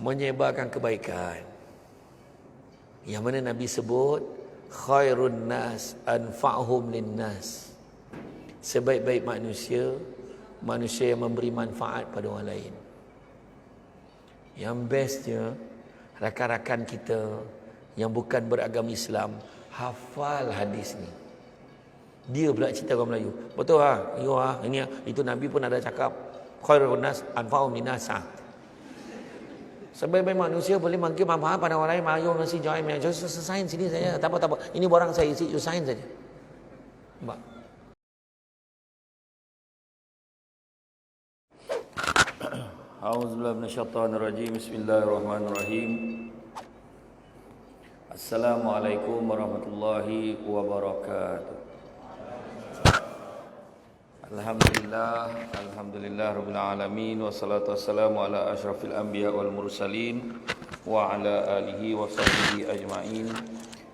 menyebarkan kebaikan. Yang mana Nabi sebut khairun nas anfa'hum linnas. Sebaik-baik manusia, manusia yang memberi manfaat pada orang lain. Yang bestnya, rakan-rakan kita yang bukan beragama Islam hafal hadis ni. Dia pula cerita orang Melayu. Betul lah, ini itu Nabi pun ada cakap khairun nas anfa'hum linnas. Sebaik-baik manusia boleh bagi manfaat pada orang lain. Mayu masih join, selesai sini saja. Tak apa. Ini borang saya isi, selesai saja. Nampak? A'udzubillahi minasyaitonirrajim. Bismillahirrahmanirrahim. Assalamualaikum warahmatullahi wabarakatuh. Alhamdulillah rabbil alamin, wassalatu wassalamu ala asyrafil anbiya wal mursalin wa ala alihi wa sahbihi ajma'in.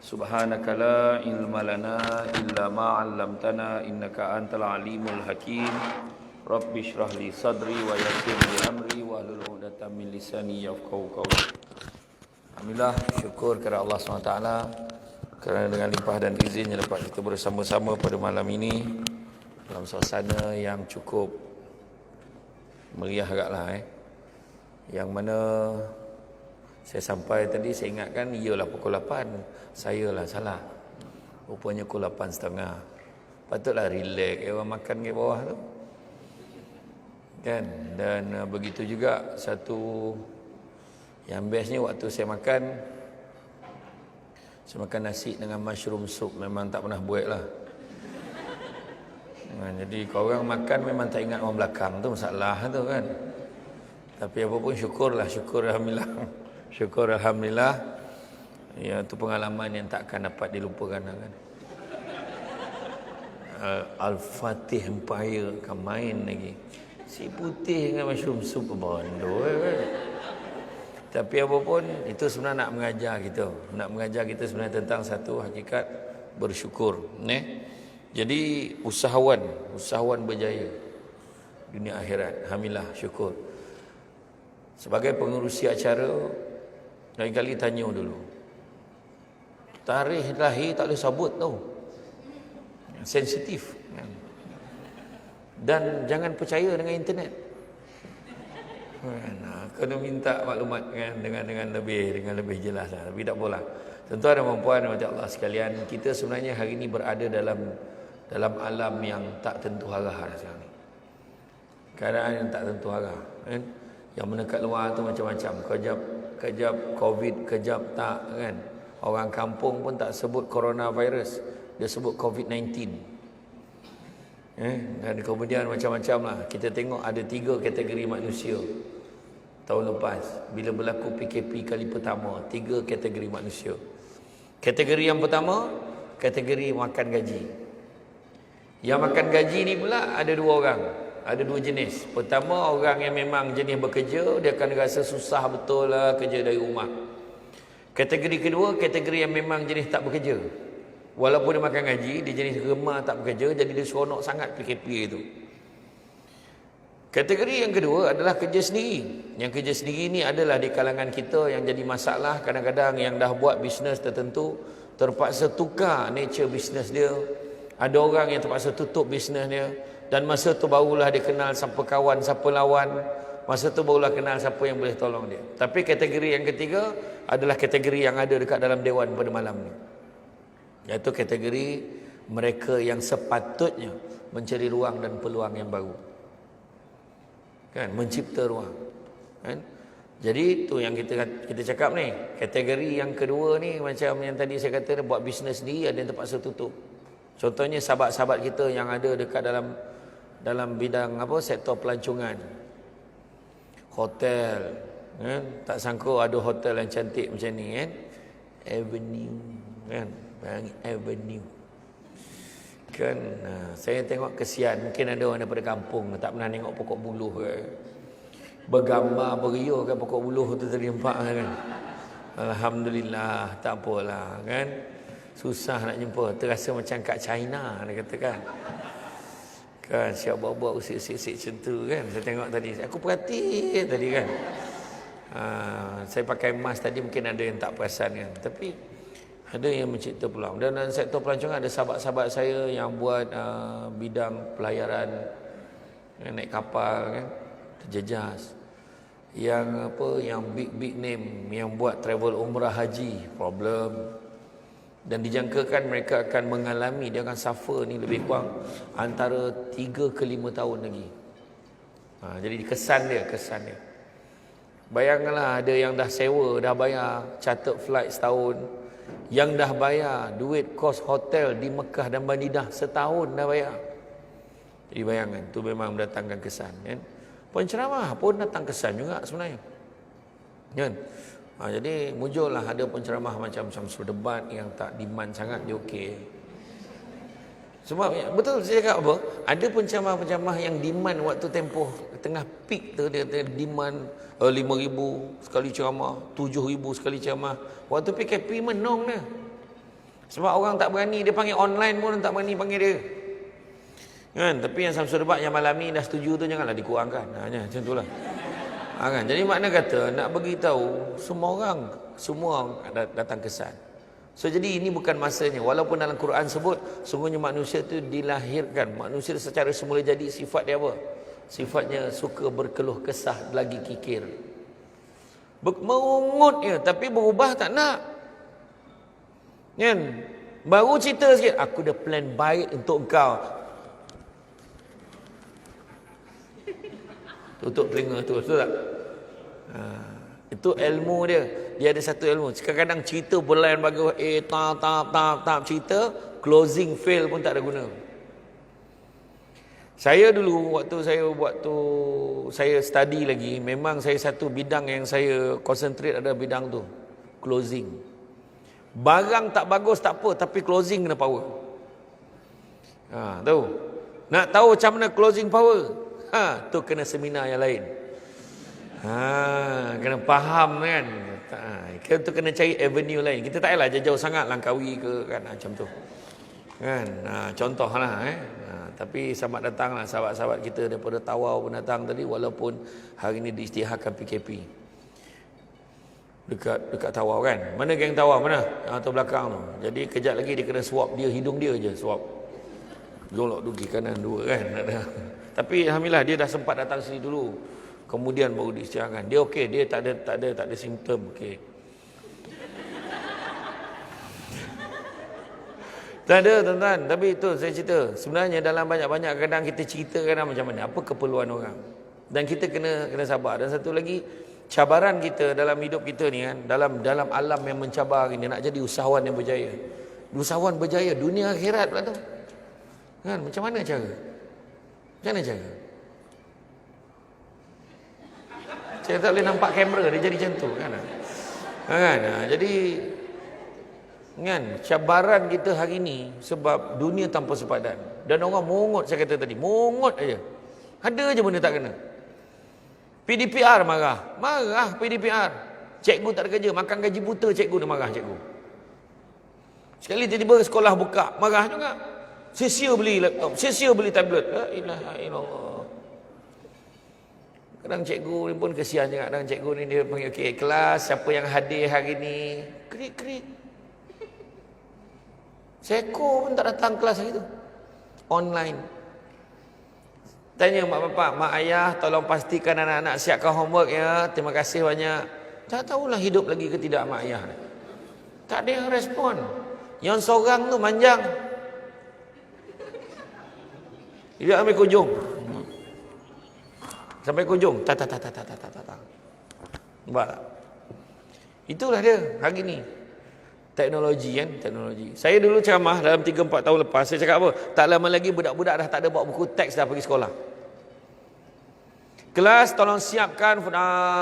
Subhanaka la ilma lana illa ma 'allamtana innaka antal alimul hakim. Rabbi shrah li sadri wa yassir li amri wa hlul 'uqdatam min lisani yafqahu qawli. Alhamdulillah, syukur kepada Allah SWT kerana dengan limpah dan izinnya dapat kita bersama-sama pada malam ini dalam suasana yang cukup meriah agaklah Yang mana saya sampai tadi saya ingatkan iyalah pukul 8. Saya lah salah. Rupanya pukul 8.30. Patutlah relax orang makan ke bawah tu. Kan? Dan begitu juga satu yang bestnya waktu saya makan nasi dengan mushroom soup. Memang tak pernah buat lah. Jadi kalau orang makan memang tak ingat orang belakang tu masalah tu kan. Tapi apapun syukur alhamdulillah. Syukur alhamdulillah. Ya, itu pengalaman yang takkan dapat dilupakan kan. Al-Fatih Empire kan main lagi. Si putih dengan mushroom soup bondo kan. Tapi apapun itu sebenarnya nak mengajar kita sebenarnya tentang satu hakikat bersyukur, Jadi usahawan berjaya dunia akhirat. Alhamdulillah, syukur. Sebagai pengerusi acara, lain-kali tanya dulu. Tarikh lahir tak boleh sebut tau. Sensitif. Dan jangan percaya dengan internet. Kena minta maklumat kan dengan lebih jelas lah. Tapi tak apalah. Tentu ada perempuan macam Allah sekalian, kita sebenarnya hari ini berada dalam alam yang tak tentu arah sekarang ni. Keadaan yang tak tentu arah kan. Yang menekat luar tu macam-macam. Kejap COVID, kejap tak kan. Orang kampung pun tak sebut coronavirus, dia sebut COVID-19. Dan kemudian macam-macam lah. Kita tengok ada 3 kategori manusia tahun lepas bila berlaku PKP kali pertama. 3 kategori manusia. Kategori yang pertama, kategori makan gaji. Yang makan gaji ni pula ada 2 orang. Ada 2 jenis. Pertama, orang yang memang jenis bekerja, dia akan rasa susah betul lah kerja dari rumah. Kategori kedua, kategori yang memang jenis tak bekerja. Walaupun dia makan gaji, dia jenis remah tak bekerja, jadi dia seronok sangat PKP itu. Kategori yang kedua adalah kerja sendiri. Yang kerja sendiri ni adalah di kalangan kita yang jadi masalah. Kadang-kadang yang dah buat bisnes tertentu terpaksa tukar nature bisnes dia. Ada orang yang terpaksa tutup bisnes dia. Dan masa tu barulah dia kenal siapa kawan, siapa lawan. Masa tu barulah kenal siapa yang boleh tolong dia. Tapi kategori yang ketiga adalah kategori yang ada dekat dalam dewan pada malam ni. Iaitu kategori mereka yang sepatutnya mencari ruang dan peluang yang baru. Kan, mencipta ruang. Kan? Jadi itu yang kita cakap ni. Kategori yang kedua ni macam yang tadi saya kata, buat bisnes sendiri ada yang terpaksa tutup. Contohnya sahabat-sahabat kita yang ada dekat dalam bidang sektor pelancongan. Hotel, kan? Tak sangka ada hotel yang cantik macam ni kan. Avenue, kan? Avenue. Kan saya tengok kesian, mungkin ada orang daripada kampung tak pernah tengok pokok buluh ke. Bergambar beria kan pokok buluh tu tadi nampak kan. Alhamdulillah, tak apalah kan. Susah nak jumpa, terasa macam kat China dia katakan. Kan siap bawa-bawa usik-usik macam tu kan. Saya tengok tadi, aku perhati tadi kan. Saya pakai mask tadi mungkin ada yang tak perasan kan. Tapi ada yang mencipta peluang. Dan dalam sektor pelancongan ada sahabat-sahabat saya yang buat bidang pelayaran, naik kapal kan, terjejas. Yang big name yang buat travel umrah haji, problem. Dan dijangkakan mereka akan mengalami, dia akan suffer ni lebih kurang antara 3 ke 5 tahun lagi. Jadi kesan dia. Bayangkanlah ada yang dah sewa, dah bayar charter flight setahun, yang dah bayar duit kos hotel di Mekah dan Madinah setahun dah bayar. Jadi bayangkan, tu memang mendatangkan kesan kan. Penceramah pun datang kesan juga sebenarnya kan. Jadi muncullah ada penceramah macam Syamsul Debat yang tak demand sangat, dia okey. Sebab betul saya cakap apa, ada penceramah-penceramah yang demand waktu tempoh tengah peak tu, dia demand 5,000 sekali ceramah, 7,000 sekali ceramah. Waktu PKP menong dia. Sebab orang tak berani, dia panggil online pun tak berani panggil dia kan. Tapi yang Syamsul Debat yang malam ni dah setuju tu, janganlah dikurangkan. Macam itulah. Kan? Jadi makna kata nak bagi tahu semua orang datang kesan. So jadi ini bukan masanya. Walaupun dalam Quran sebut sungguhnya manusia tu dilahirkan, manusia secara semula jadi sifat dia apa? Sifatnya suka berkeluh kesah, lagi kikir. Mengungut je, tapi berubah tak nak. Kan? Baru cerita sikit, aku dah plan baik untuk engkau. Tutup telinga tu, betul tak? Itu ilmu dia. Dia ada satu ilmu. Kadang-kadang cerita berlain bagus, tahap cerita, closing fail pun tak ada guna. Saya dulu waktu saya study lagi, memang saya satu bidang yang saya concentrate ada bidang tu, closing. Barang tak bagus tak apa, tapi closing kena power. Tahu? Nak tahu macam mana closing power? Tu kena seminar yang lain. Kena faham kan. Kita kena cari avenue lain. Kita tak payahlah jauh-jauh sangat Langkawi ke kan, macam tu. Kan? Contohlah tapi selamat datanglah sahabat-sahabat kita daripada Tawau pun datang tadi, walaupun hari ini diisytiharkan PKP. Dekat Tawau kan. Mana geng Tawau mana? Yang atas belakang tu. Jadi kejap lagi dia kena swab dia, hidung dia je swab. Golok dugi kanan dua kan. Tapi alhamdulillah dia dah sempat datang sini dulu. Kemudian baru diisytiharkan. Dia okey, dia tak ada simptom, okey. Tak ada tuan-tuan. Tapi itu saya cerita, sebenarnya dalam banyak-banyak kadang kita cerita kadang macam mana, apa keperluan orang. Dan kita kena sabar. Dan satu lagi, cabaran kita dalam hidup kita ni kan, dalam alam yang mencabar ini, nak jadi usahawan yang berjaya. Usahawan berjaya dunia akhirat pula tu. Kan, macam mana cara? Saya tak boleh nampak kamera dia jadi macam tu kan. Jadi kan, cabaran kita hari ni sebab dunia tanpa sepadan. Dan orang mongot, saya kata tadi, mongot aja. Ada aja benda tak kena. PDPR marah PDPR. Cikgu tak ada kerja, makan gaji buta cikgu, dia marah cikgu. Sekali tiba-tiba sekolah buka, marah juga. Sia-sia beli laptop, sia-sia beli tablet. La ilaha illallah. Kadang cikgu ni pun kesian juga. Kadang cikgu ni dia panggil, okey kelas, siapa yang hadir hari ni? Krik-krik. Seko pun tak datang kelas hari tu. Online. Tanya mak bapak, mak ayah, tolong pastikan anak-anak siapkan homework ya. Terima kasih banyak. Tak tahulah hidup lagi ke tidak mak ayah. Tak ada yang respon. Yang seorang tu manjang. Dia ambil kunjung. Sampai kunjung. Tak. Nampak tak? Itulah dia hari ni. Teknologi kan, teknologi. Saya dulu ceramah dalam 3-4 tahun lepas, saya cakap apa? Tak lama lagi budak-budak dah tak ada bawa buku teks dah pergi sekolah. Kelas tolong siapkan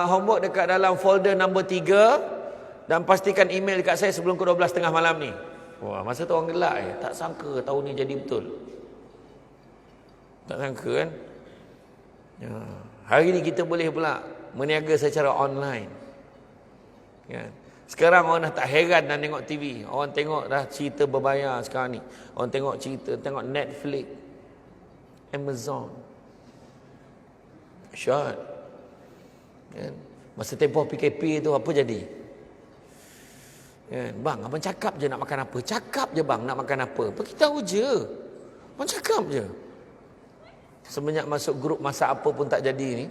homework dekat dalam folder nombor 3 dan pastikan email dekat saya sebelum ke 12:30 malam ni. Wah, masa tu orang gelak tak sangka tahun ni jadi betul. Tak sangka kan? Hari ni kita boleh pula meniaga secara online. Kan? Sekarang orang dah tak heran dan tengok TV. Orang tengok dah cerita berbayar sekarang ni. Orang tengok Netflix, Amazon. Syat. Kan? Masa tempoh PKP tu apa jadi? Kan? Bang, abang cakap je nak makan apa. Cakap je bang nak makan apa. Beritahu je. Abang cakap je. Semenjak masuk grup masak apa pun tak jadi ni.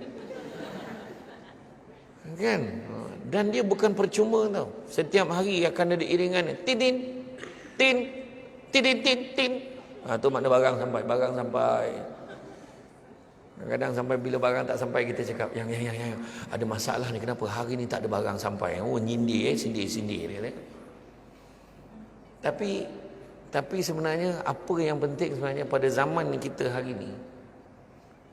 Kan? Dan dia bukan percuma tau. Setiap hari akan ada iringan tin tin tin tin tin tin. Tu makna barang sampai. Kadang sampai bila barang tak sampai kita cakap yang ada masalah ni, kenapa hari ni tak ada barang sampai. Oh nyindir sindir dia. Tapi sebenarnya apa yang penting sebenarnya pada zaman kita hari ni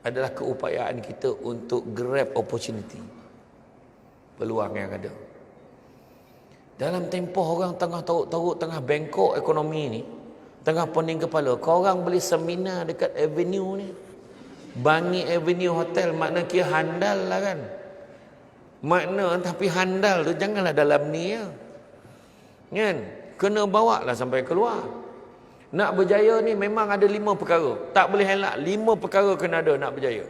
adalah keupayaan kita untuk grab opportunity, peluang yang ada. Dalam tempoh orang tengah taut-taut, tengah bengkok ekonomi ni, tengah pening kepala, korang beli seminar dekat Avenue ni, Bangi Avenue Hotel, makna kira handal lah kan. Makna tapi handal tu janganlah dalam ni ya. Kan? Kena bawa lah sampai keluar. Nak berjaya ni memang ada 5 perkara. Tak boleh elak. 5 perkara kena ada nak berjaya.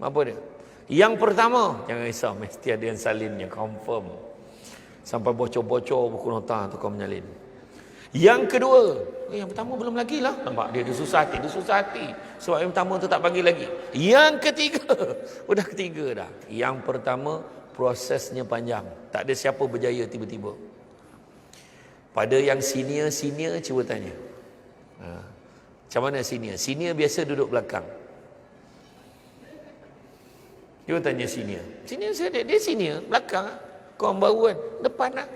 Apa dia? Yang pertama, jangan risau, mesti ada yang salinnya, confirm. Sampai bocor-bocor buku nota tu kau menyalin. Yang kedua, yang pertama belum lagi lah. Nampak dia susah hati. Sebab yang pertama tu tak bagi lagi. Yang ketiga, udah ketiga dah. Yang pertama, prosesnya panjang. Tak ada siapa berjaya tiba-tiba. Pada yang senior cuba tanya. Macam mana senior? Senior biasa duduk belakang. Cuba tanya senior. Senior dia senior belakang. Kau orang baru kan, depan lah.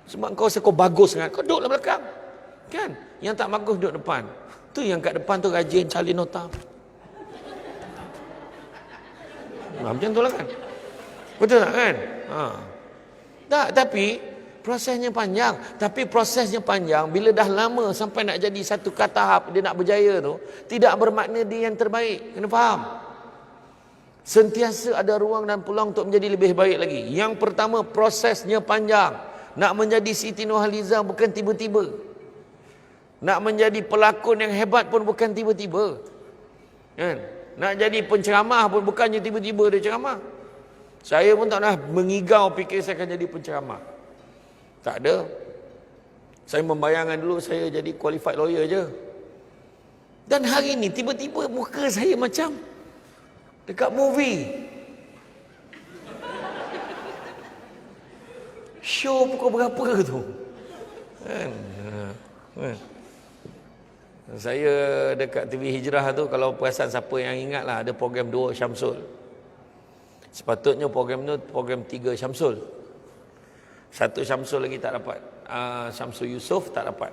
Sebab kau rasa kau bagus kan, kau duduklah belakang. Kan? Yang tak bagus duduk depan. Tu yang kat depan tu rajin salin nota. Macam tu lah kan. Betul tak kan? Tak, tapi prosesnya panjang. Tapi prosesnya panjang, bila dah lama sampai nak jadi satu tahap dia nak berjaya tu, tidak bermakna dia yang terbaik. Kena faham? Sentiasa ada ruang dan peluang untuk menjadi lebih baik lagi. Yang pertama, prosesnya panjang. Nak menjadi Siti Nurhaliza bukan tiba-tiba. Nak menjadi pelakon yang hebat pun bukan tiba-tiba. Kan? Nak jadi penceramah pun bukannya tiba-tiba dia ceramah. Saya pun tak pernah mengigau fikir saya akan jadi penceramah. Tak ada. Saya membayangkan dulu saya jadi qualified lawyer je. Dan hari ni tiba-tiba muka saya macam dekat movie. Show pukul berapa tu? Kan? Saya dekat TV Hijrah tu, kalau perasan siapa yang ingat lah, ada program 2 Syamsul. Sepatutnya program tu program 3 Syamsul. 1 Syamsul lagi tak dapat. Syamsul Yusof tak dapat.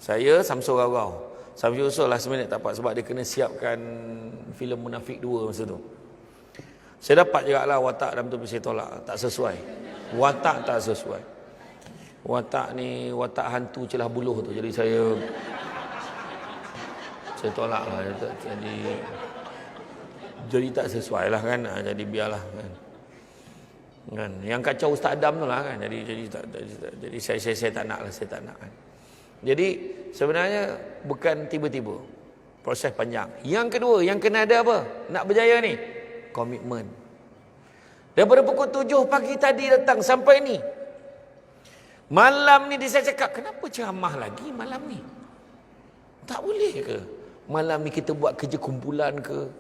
Saya Syamsul Rau-Rau. Syamsul Yusof last minute tak dapat sebab dia kena siapkan filem Munafik 2 masa tu. Saya dapat juga lah watak dalam tu, saya tolak. Tak sesuai. Watak tak sesuai. Watak ni watak hantu celah buluh tu. Jadi saya tolak lah. Jadi tak sesuai lah kan. Jadi biarlah kan. Yang kacau Ustaz Adam tu lah kan. Jadi saya tak nak lah. Saya tak nak kan. Jadi sebenarnya bukan tiba-tiba. Proses panjang. Yang kedua, yang kena ada apa? Nak berjaya ni, komitmen. Daripada pukul 7 pagi tadi datang sampai ni. Malam ni dia saya cakap, kenapa ceramah lagi malam ni? Tak boleh ke? Malam ni kita buat kerja kumpulan ke?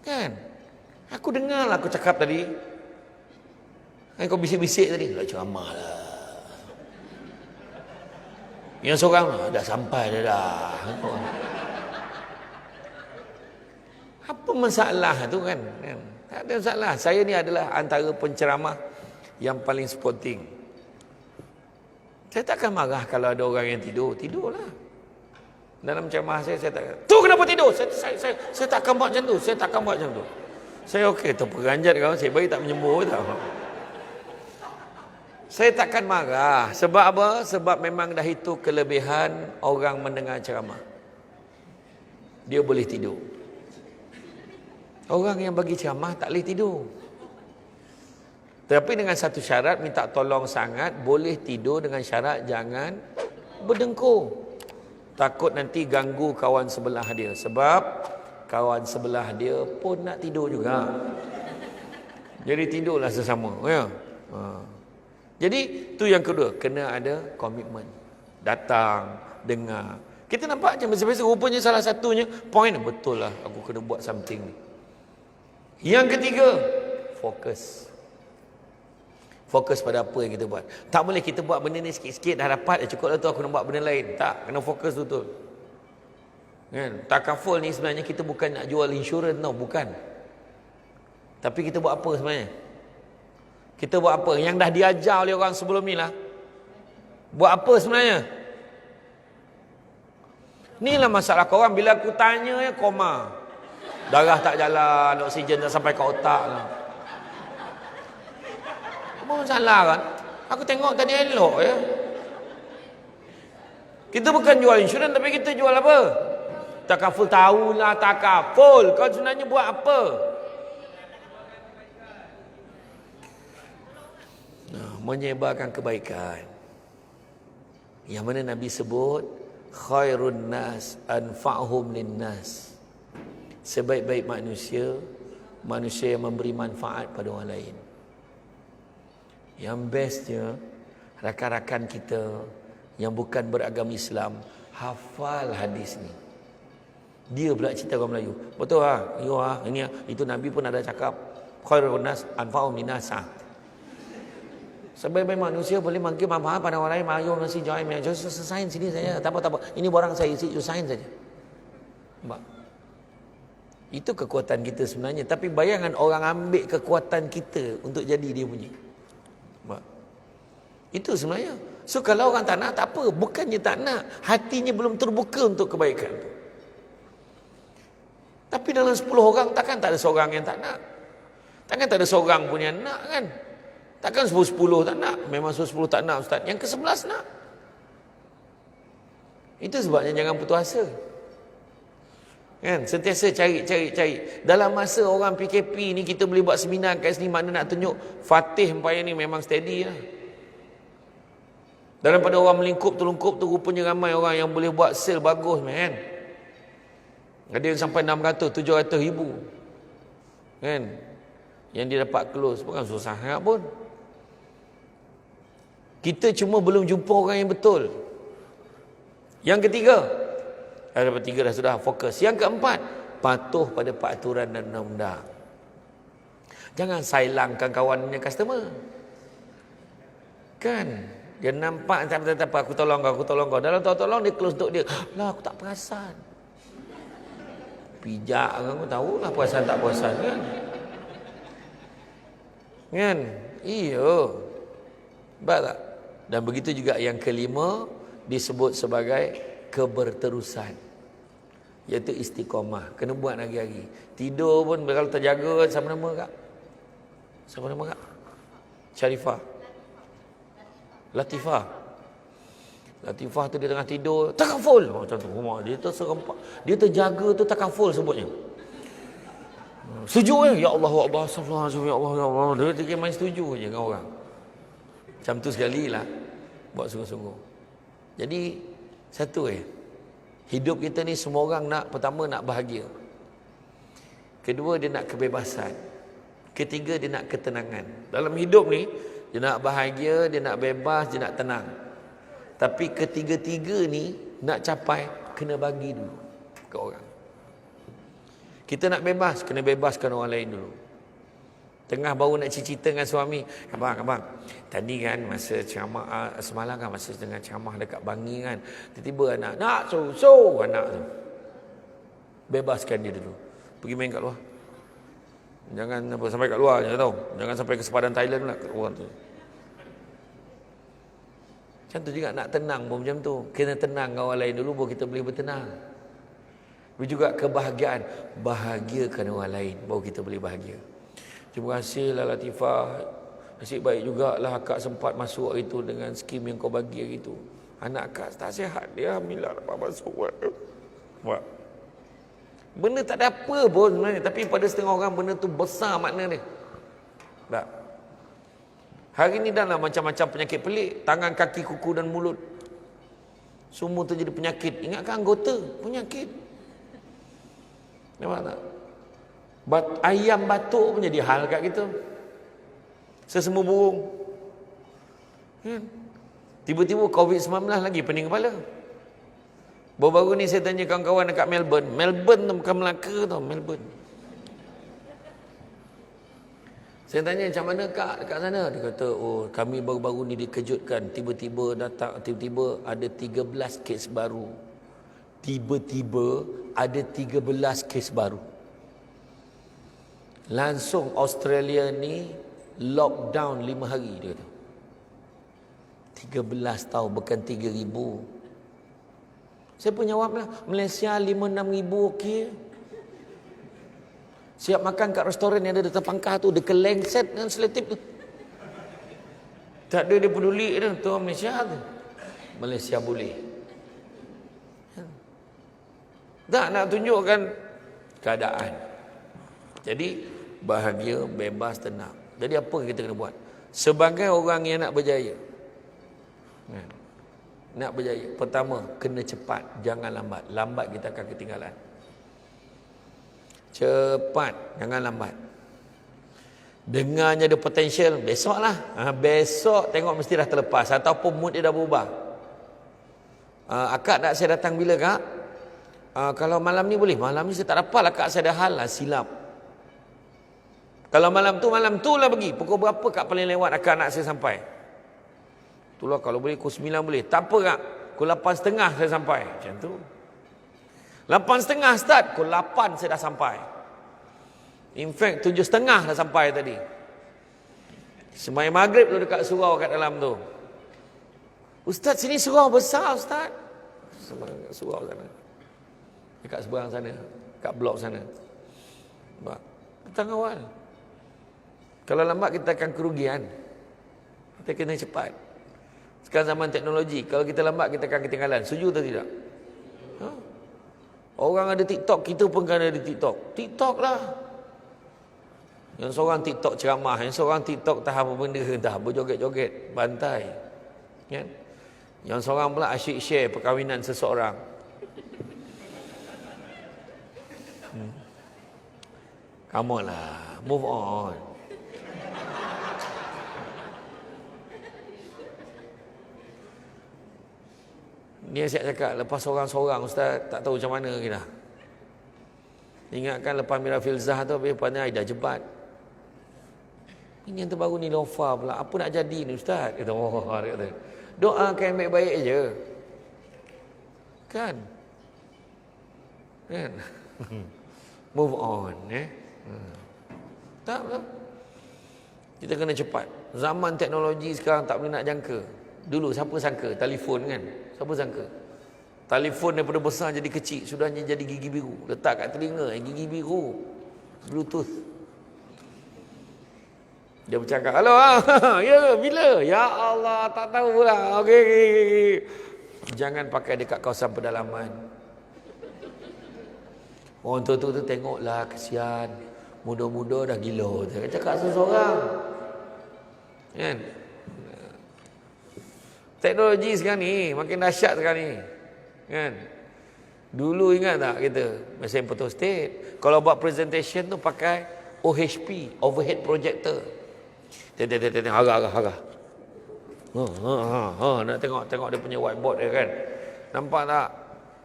Kan? Aku dengar lah aku cakap tadi. Kau bisik-bisik tadi. Lah ceramah lah. Yang seorang dah sampai dah. Apa masalah tu kan? Tak ada masalah. Saya ni adalah antara penceramah yang paling sporting. Saya takkan marah kalau ada orang yang tidur. Tidurlah. Dalam ceramah saya takkan. Tu kenapa tidur? Saya takkan buat macam tu. Saya takkan buat macam tu. Saya okey. Terperanjat kawan. Saya baik tak menyembur tau. Saya takkan marah. Sebab apa? Sebab memang dah itu kelebihan orang mendengar ceramah. Dia boleh tidur. Orang yang bagi ceramah tak boleh tidur. Tapi dengan satu syarat, minta tolong sangat, boleh tidur dengan syarat jangan berdengkur. Takut nanti ganggu kawan sebelah dia. Sebab kawan sebelah dia pun nak tidur juga. Jadi tidurlah sesama, ya. Jadi tu yang kedua, kena ada komitmen. Datang, dengar. Kita nampak macam biasa-biasa, rupanya salah satunya point, betul lah aku kena buat something ni. Yang ketiga, fokus. Fokus pada apa yang kita buat. Tak boleh kita buat benda ni sikit-sikit dah dapat, cukup lah tu aku nak buat benda lain. Tak, kena fokus betul. Kan? Takaful ni sebenarnya kita bukan nak jual insurans tau, bukan. Tapi kita buat apa sebenarnya? Kita buat apa? Yang dah diajar oleh orang sebelum ni lah. Buat apa sebenarnya? Inilah masalah korang. Bila aku tanya ya, koma. Darah tak jalan, oksigen tak sampai ke otak lah. Apa masalah kan? Aku tengok tadi elok ya. Kita bukan jual insurans, tapi kita jual apa? Takaful, tahulah takaful. Kau sebenarnya buat apa? Menyebarkan kebaikan. Yang mana Nabi sebut khairun nas anfa'hum linnas. Sebaik-baik manusia, manusia yang memberi manfaat pada orang lain. Yang bestnya, rakan-rakan kita yang bukan beragama Islam hafal hadis ni. Dia pula cerita orang Melayu. Betul lah, ini itu Nabi pun ada cakap khairun nas anfa'hum linnas. Sebaik-baik manusia boleh bagi manfaat pada orang lain. Mayu nasi join, selesai sini saja. Tak apa. Ini barang saya isi, you sign saja. Nampak? Itu kekuatan kita sebenarnya. Tapi bayangan orang ambil kekuatan kita untuk jadi dia punya. Nampak? Itu sebenarnya. So kalau orang tak nak, tak apa. Bukannya tak nak. Hatinya belum terbuka untuk kebaikan tu. Tapi dalam 10 orang, takkan tak ada seorang yang tak nak. Takkan tak ada seorang pun yang nak kan. Takkan 10 tak nak. Memang 10 tak nak Ustaz. Yang ke-11 nak. Itu sebabnya jangan putus asa. Kan? Sentiasa cari. Dalam masa orang PKP ni kita boleh buat seminar kat sini, mana nak tunjuk Fatih empayar ni memang steady lah. Daripada orang melingkup tu rupanya ramai orang yang boleh buat sale bagus kan. Ada yang sampai 600, 700 ribu. Kan? Yang dia dapat close bukan susah sangat pun. Kita cuma belum jumpa orang yang betul. Yang ketiga, dapat 3 dah sudah, fokus. Yang keempat, patuh pada peraturan dan undang-undang. Jangan sailangkan kawannya customer. Kan? Dia nampak tak apa, aku tolong kau. Dalam tolong dia close untuk dia. Lah aku tak perasan. Pijak kan, aku tahulah perasan tak perasan kan. Kan? Iya. Baik tak? Dan begitu juga yang kelima disebut sebagai keberterusan, iaitu istiqamah. Kena buat hari-hari. Tidur pun kalau terjaga. Siapa nama kak? Syarifah, Latifah tu dia tengah tidur takaful macam tu. Dia terserempak, dia terjaga tu takaful sebutnya. Setuju ya Allah, astagfirullah, ya Allah. Dia main setuju je dengan orang. Macam tu sekali lah. Buat sungguh-sungguh. Jadi satu hidup kita ni semua orang nak, pertama nak bahagia. Kedua dia nak kebebasan. Ketiga dia nak ketenangan. Dalam hidup ni dia nak bahagia, dia nak bebas, dia nak tenang. Tapi ketiga-tiga ni nak capai kena bagi dulu ke orang. Kita nak bebas, kena bebaskan orang lain dulu. Tengah baru nak cerita dengan suami, abang, tadi kan masa ceramah semalam kan, masa tengah ceramah dekat Bangi kan, tiba-tiba anak nak susu anak tu. Bebaskan dia dulu. Pergi main kat luar. Jangan sampai kat luar je tau. Jangan sampai ke sepadan Thailand pula kat orang tu. Macam tu juga nak tenang pun macam tu. Kena tenang dengan orang lain dulu baru kita boleh bertenang. Begitu juga kebahagiaan. Bahagiakan orang lain baru kita boleh bahagia. Terima kasih lah Latifah. Nasib baik jugalah akak sempat masuk hari itu dengan skim yang kau bagi hari itu. Anak akak tak sihat. Dia alhamdulillah dapat masuk. Buat. Benda tak ada apa pun sebenarnya. Tapi pada setengah orang benda tu besar makna dia. Tak. Hari ni dah lah macam-macam penyakit pelik. Tangan, kaki, kuku dan mulut. Semua tu jadi penyakit. Ingatkan anggota penyakit. Nampak tak? Ayam batuk pun jadi hal kat kita. Sesama burung. Kan? Tiba-tiba COVID-19 lagi pening kepala. Baru-baru ni saya tanya kawan-kawan dekat Melbourne. Melbourne tu bukan Melaka tau, Melbourne. Saya tanya macam mana kak dekat sana? Dia kata, oh kami baru-baru ni dikejutkan. Tiba-tiba ada 13 kes baru. Tiba-tiba ada 13 kes baru. Langsung Australia ni lockdown 5 hari dia kata. 13 tahu bukan 3,000. Saya pun jawablah, Malaysia 5-6 ribu okey. Siap makan kat restoran yang ada di Terpangkah tu, dekat lengset dengan selotip tu. Tak ada dia peduli dah tu Malaysia tu. Malaysia boleh. Tak nak tunjukkan keadaan. Jadi bahagia, bebas, tenang. Jadi apa kita kena buat? Sebagai orang yang nak berjaya. Nak berjaya, pertama kena cepat, jangan lambat. Lambat kita akan ketinggalan. Cepat, jangan lambat. Dengarnya ada potential, besoklah. Besok tengok mesti dah terlepas ataupun mood dia dah berubah. Akak nak saya datang bila kak? Kalau malam ni boleh. Malam ni saya tak dapat lah kak, saya ada hal lah, silap. Kalau malam tu lah pergi. Pukul berapa kak paling lewat akak nak saya sampai? Itulah kalau boleh pukul 9 boleh. Tak apa kak, pukul 8.30 saya sampai. Macam tu. 8.30 start, pukul 8 saya dah sampai. In fact 7.30 dah sampai tadi. Sembahyang maghrib tu dekat surau kat dalam tu. Ustaz sini surau besar ustaz. Sembahyang surau sana. Dekat seberang sana, kat blok sana. Nampak? Petang awal. Kalau lambat kita akan kerugian. Kita kena cepat. Sekarang zaman teknologi, kalau kita lambat kita akan ketinggalan. Setuju atau tidak? Orang ada TikTok, kita pun kan ada TikTok. TikTok lah. Yang seorang TikTok ceramah, yang seorang TikTok tak apa benda, dah berjoget-joget, bantai. Kan? Yang seorang pula asyik share perkahwinan seseorang. Come on lah, move on. Ni saya cakap, lepas seorang-seorang ustaz tak tahu macam mana kita. Ingatkan lepas Mira Filzah tu, lepas ni Aida Jebat. Ini yang terbaru ni Lofa pula. Apa nak jadi ni ustaz? Kata, oh, dia kata, doakan yang baik-baik je. Kan? Move on. Tak lah. Kita kena cepat. Zaman teknologi sekarang tak boleh nak jangka. Dulu siapa sangka? Telefon kan? Siapa sangka? Telefon daripada besar jadi kecil, sudahnya jadi gigi biru. Letak kat telinga, gigi biru. Bluetooth. Dia bercakap, halo, ya, bila? Ya Allah, tak tahu pula. Okey. Jangan pakai dekat kawasan pedalaman. Orang tu tengoklah, kesian. Muda-muda dah gila. Dia cakap seseorang. Kan? Teknologi sekarang ni makin dahsyat sekarang ni. Kan? Dulu ingat tak kita mesin photostat, kalau buat presentation tu pakai OHP, overhead projector. Harga. Nak tengok dia punya whiteboard dia kan. Nampak tak?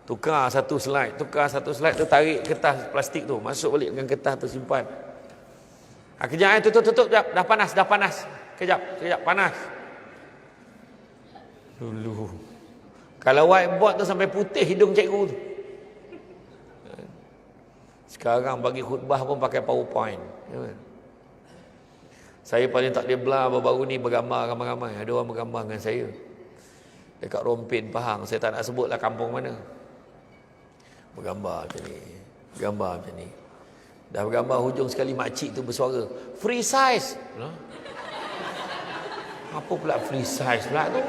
Tukar satu slide tu, tarik kertas plastik tu, masuk balik dengan kertas tu, simpan. Kejap tutup, dah panas. Kejap, panas. Dulu kalau whiteboard tu sampai putih hidung cikgu tu. Sekarang bagi khutbah pun pakai PowerPoint. Saya paling tak boleh belah baru-baru ni bergambar ramai-ramai. Ada orang bergambar dengan saya dekat Rompin, Pahang. Saya tak nak sebutlah kampung mana. Bergambar macam ni. Dah bergambar hujung sekali makcik tu bersuara, free size. Apa pula free size pula tu?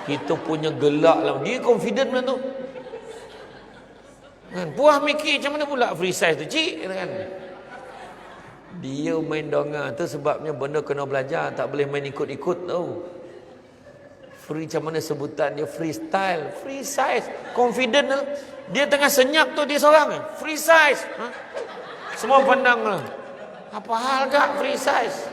Kita punya gelak lah. Dia confident lah tu. Kan? Puas mikir macam mana pula free size tu, cik? Kan? Dia main dongeng tu sebabnya benda kena belajar. Tak boleh main ikut-ikut tau. Free macam mana sebutan dia? Freestyle, free size, confident lah. Dia tengah senyap tu dia seorang free size. Semua pandang lah. Apa hal kak free size?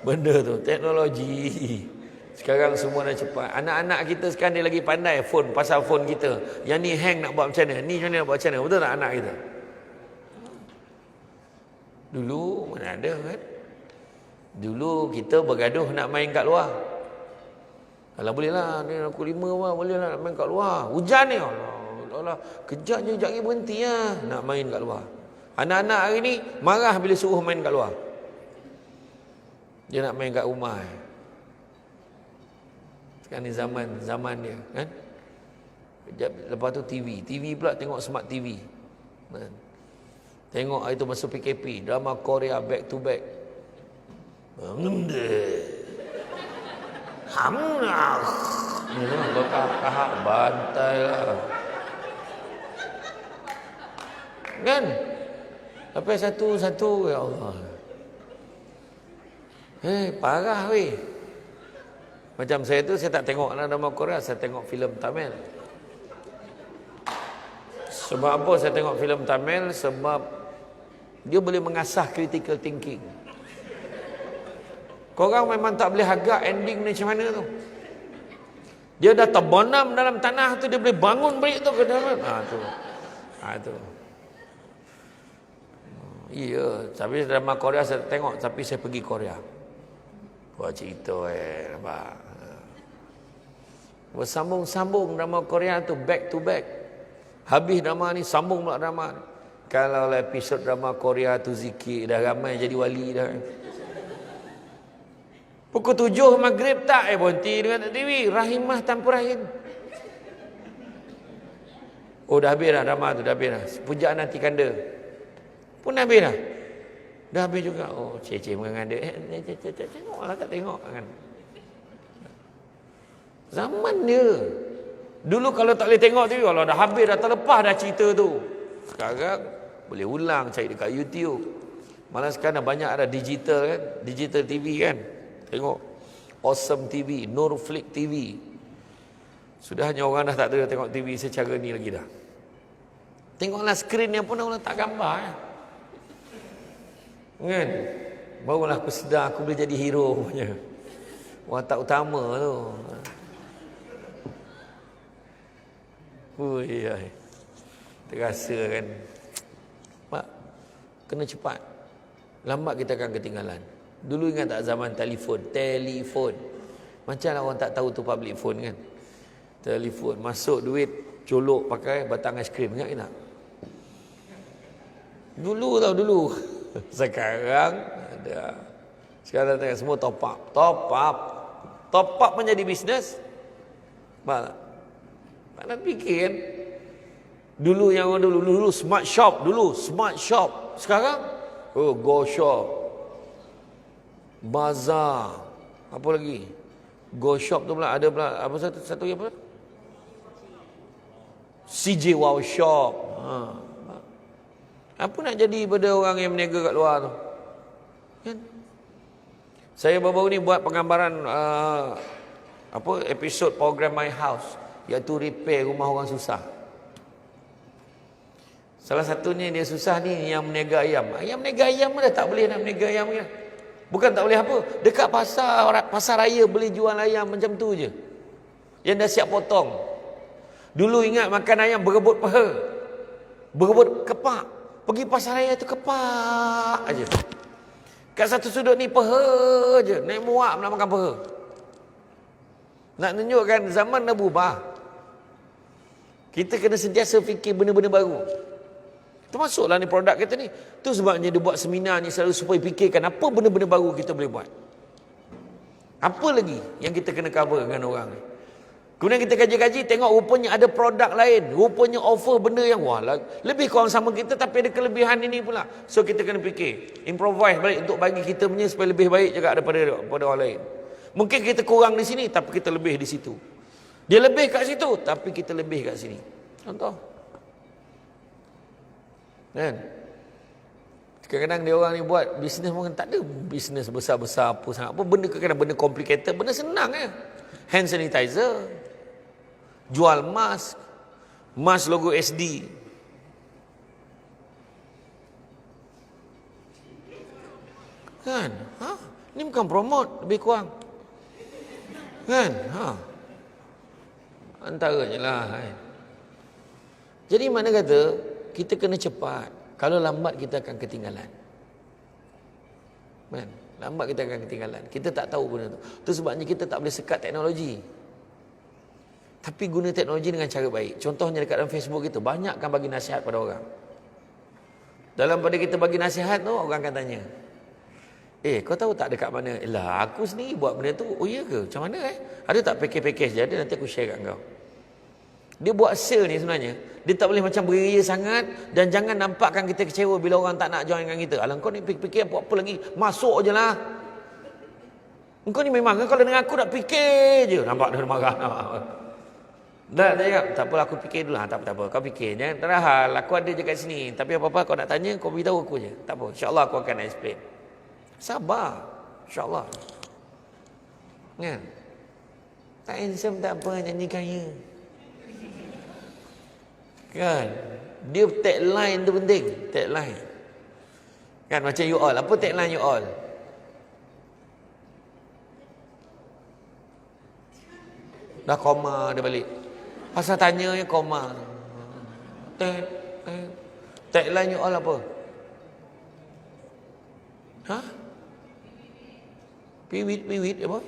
Benda tu teknologi. Sekarang semua dah cepat. Anak-anak kita sekarang dia lagi pandai phone, pasal phone kita. Yang ni hang nak buat macam mana? Ni macam mana nak buat macam mana? Betul tak anak kita? Dulu mana ada kan? Dulu kita bergaduh nak main kat luar. Alah boleh lah, ni aku 5 lah, boleh lah nak main kat luar. Hujan ni, Allah, kejap je, sekejap lagi berhenti lah nak main kat luar. Anak-anak hari ni marah bila suruh main kat luar. Dia nak main kat rumah. Sekarang ni zaman dia kan. Kejap, lepas tu TV pula tengok smart TV kan? Tengok hari tu masa PKP, drama Korea back to back. Hamlah. Ni kahak bantai lah. Kan? Sampai satu-satu, ya Allah. Parah weh. Macam saya tu, saya tak tengok drama Korea, saya tengok filem Tamil. Sebab apa saya tengok filem Tamil? Sebab dia boleh mengasah critical thinking. Korang memang tak boleh agak ending ni macam mana tu. Dia dah terbenam dalam tanah tu, dia boleh bangun balik tu ke dalam. Tu. Iya, tapi drama Korea saya tengok, tapi saya pergi Korea. Buat cerita nampak. Bersambung-sambung drama Korea tu back to back. Habis drama ni sambung pula drama ni. Kalau episod drama Korea tu zikir dah ramai jadi wali dah. Pukul 7 maghrib tak berhenti dengan TV Rahimah Tanpa Rahim. Oh dah habis dah drama tu, dah habis dah. Pujaan Nanti Kanda pun dah habis dah. Dah habis juga. Oh cece mengada. Tengoklah tak tengok kan. Zaman dia. Dulu kalau tak boleh tengok TV, kalau dah habis dah terlepas dah cerita tu. Sekarang boleh ulang cari dekat YouTube. Malah sekarang banyak ada digital kan, digital TV kan. Tengok Awesome TV, Nurflick TV. Sudahnya orang dah tak ada tengok TV secara ni lagi dah. Tengoklah skrin yang pun orang tak gambar kan. Barulah aku sedar aku boleh jadi hero punya. Watak utama tu. Terasa kan. Pak, kena cepat. Lambat kita akan ketinggalan. Dulu ingat tak zaman telefon. Macam orang tak tahu tu public phone kan. Telefon, masuk duit, colok pakai batang es krim. Ingat tak? Dulu tau, dulu. Sekarang ada. Sekarang tengok semua top up. Top up menjadi bisnes. Tak nak fikir kan. Dulu yang orang dulu smart shop. Sekarang go shop. Bazar. Apa lagi? Go shop tu pula ada pula apa satu lagi apa? CJ Wow Shop. Apa nak jadi pada orang yang berniaga kat luar tu? Kan? Saya baru-baru ni buat penggambaran episod program My House, iaitu repair rumah orang susah. Salah satunya dia susah ni yang berniaga ayam. Yang berniaga ayam dah tak boleh nak berniaga ayam kan? Bukan tak boleh apa. Dekat pasar raya boleh jual ayam macam tu je. Yang dah siap potong. Dulu ingat makan ayam berebut paha. Berebut kepak. Pergi pasar raya tu kepak aja. Kat satu sudut ni paha je. Naik muak nak makan paha. Nak tunjukkan zaman dah berubah. Kita kena sentiasa fikir benda-benda baru. Termasuklah ni produk kita ni. Tu sebabnya dia buat seminar ni selalu supaya fikirkan apa benda-benda baru kita boleh buat. Apa lagi yang kita kena cover dengan orang ni. Kemudian kita kaji-kaji, tengok rupanya ada produk lain. Rupanya offer benda yang lebih kurang sama kita tapi ada kelebihan ini pula. So kita kena fikir. Improvise balik untuk bagi kita punya supaya lebih baik juga daripada orang lain. Mungkin kita kurang di sini tapi kita lebih di situ. Dia lebih kat situ tapi kita lebih kat sini. Contoh. Kan? Kadang-kadang dia orang ni buat bisnes pun tak ada bisnes besar-besar apa sangat. Apa benda kadang-kadang benda complicated, benda senang je. Hand sanitizer, jual mask, mask logo SD. Kan? Ni bukan promote, lebih kurang. Kan? Antaranya lah. Kan? Jadi mana kata, kita kena cepat. Kalau lambat, kita akan ketinggalan. Kan? Lambat kita akan ketinggalan. Kita tak tahu benda tu. Itu sebabnya kita tak boleh sekat teknologi. Tapi guna teknologi dengan cara baik. Contohnya dekat dalam Facebook kita, banyakkan bagi nasihat pada orang. Dalam pada kita bagi nasihat tu, orang akan tanya, kau tahu tak dekat mana? Lah, aku sendiri buat benda tu. Oh iya ke? Macam mana Ada tak package je? Ada, nanti aku share kat kau. Dia buat sale ni sebenarnya, dia tak boleh macam beria sangat dan jangan nampakkan kita kecewa bila orang tak nak join dengan kita. Alah, kau ni fikir apa lagi? Masuk je lah. Kau ni memang kalau dengan aku nak fikir je. Nampak dia marah. Dah, dia cakap, tak apalah aku fikir dulu. Tak apa. Kau fikir. Jangan terahal. Aku ada je kat sini. Tapi apa-apa kau nak tanya, kau beritahu aku je. Tak apa. InsyaAllah aku akan explain. Sabar. InsyaAllah. Kan? Tak handsome tak apa, nyanyi kaya. Kan? Dia tagline tu penting. Tagline. Kan macam you all. Apa tagline you all? Dah koma dia balik. Pasal tanya je koma. Tagline you all apa? Piwit apa?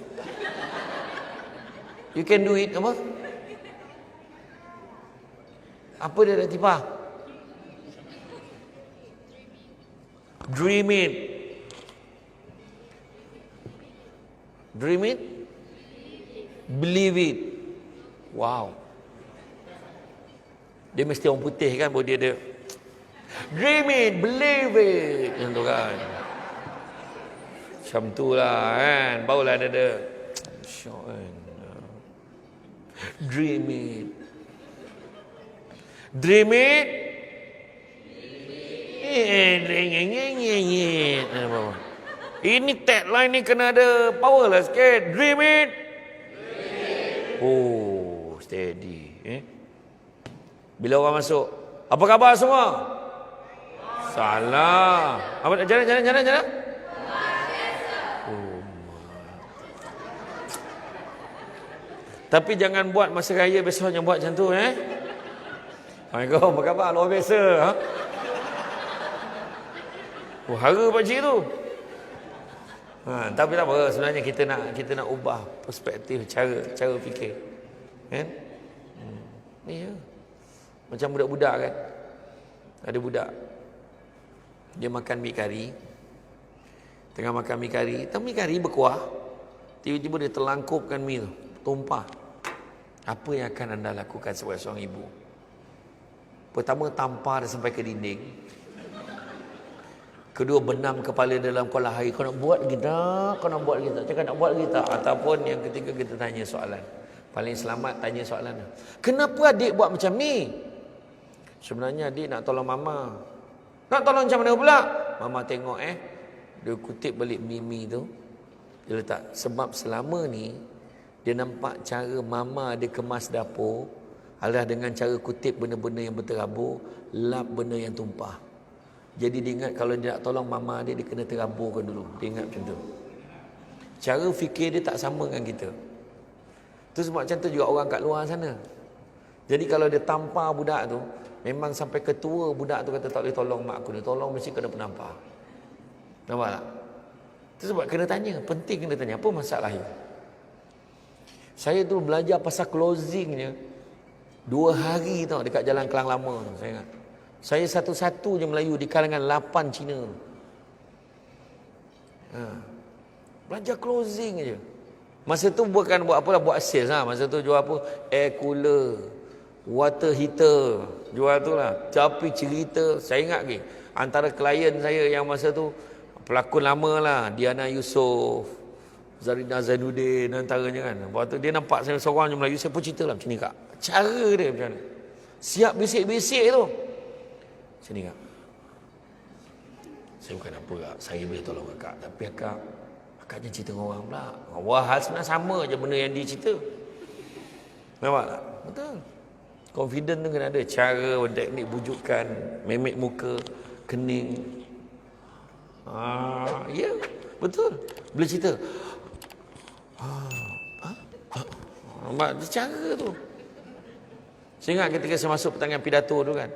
You can do it apa? Apa dia nak tipah? Dream it. Dream it? Believe it. Wow. Dia mesti orang putih kan, baru dia ada dream it, believe it. Macam tu kan. Macam tu lah kan. Barulah dia ada syok kan. Dream it. Dream it. Ini tagline ni kena ada power lah sikit. Dream it. Oh, steady. Bila orang masuk, apa khabar semua? Salah. Apa jalan? Oh. Tapi jangan buat masa raya besoknya buat macam tu Assalamualaikum, apa khabar? Luar biasa. Oh, hara pakcik tu. Tapi tak apa, sebenarnya kita nak ubah perspektif, cara fikir. Kan? Ni ya. Macam budak-budak kan. Ada budak. Dia makan mi kari. Tengah makan mi kari, mi kari berkuah. Tiba-tiba dia terlangkupkan mi tu, tumpah. Apa yang akan anda lakukan sebagai seorang ibu? Pertama, tampar dia sampai ke dinding. Kedua, benam kepala dalam kolah air. Kau nak buat lagi tak? Kau nak buat lagi tak? Cakap nak buat lagi tak? Ataupun yang ketiga, kita tanya soalan. Paling selamat tanya soalan. Kenapa adik buat macam ni? Sebenarnya adik nak tolong mama. Nak tolong macam mana pula? Mama tengok dia kutip balik mimi tu. Dia letak. Sebab selama ni dia nampak cara mama dia kemas dapur adalah dengan cara kutip benda-benda yang berterabur, lap benda yang tumpah. Jadi dia ingat kalau dia nak tolong mama dia kena teraburkan dulu. Dia ingat macam tu. Cara fikir dia tak sama dengan kita. Tu sebab macam tu juga orang kat luar sana. Jadi kalau dia tampar budak tu, memang sampai ketua budak tu kata tak boleh tolong mak aku ni. Tolong mesti kena penampar. Nampak tak? Tu sebab kena tanya. Penting kena tanya. Apa masalahnya? Saya tu belajar pasal closingnya 2 hari tau dekat Jalan Kelang Lama tu, saya ingat. Saya satu-satu je Melayu di kalangan 8 Cina. Belajar closing je. Masa tu bukan buat apalah, buat sales lah. Masa tu jual apa? Air cooler, water heater, jual tu lah. Tapi cerita, saya ingat lagi, antara klien saya yang masa tu pelakon lama lah, Diana Yusof, Zarina Zainuddin antaranya kan. Lepas tu dia nampak saya seorang je Melayu, saya pun cerita lah macam ni kak. Cara dia macam mana? Siap bisik-bisik tu. Macam ni kak. Saya bukan apa kak, saya boleh tolong akak. Tapi akaknya cerita dengan orang pula. Wah, hal sebenarnya sama je benda yang dia cerita. Nampak tak? Betul. Confident tu kena ada. Cara, teknik bujukan, memek muka, kening. Ya, betul. Boleh cerita. Nampak cara tu. Saya ingat ketika saya masuk pertandingan pidato tu kan.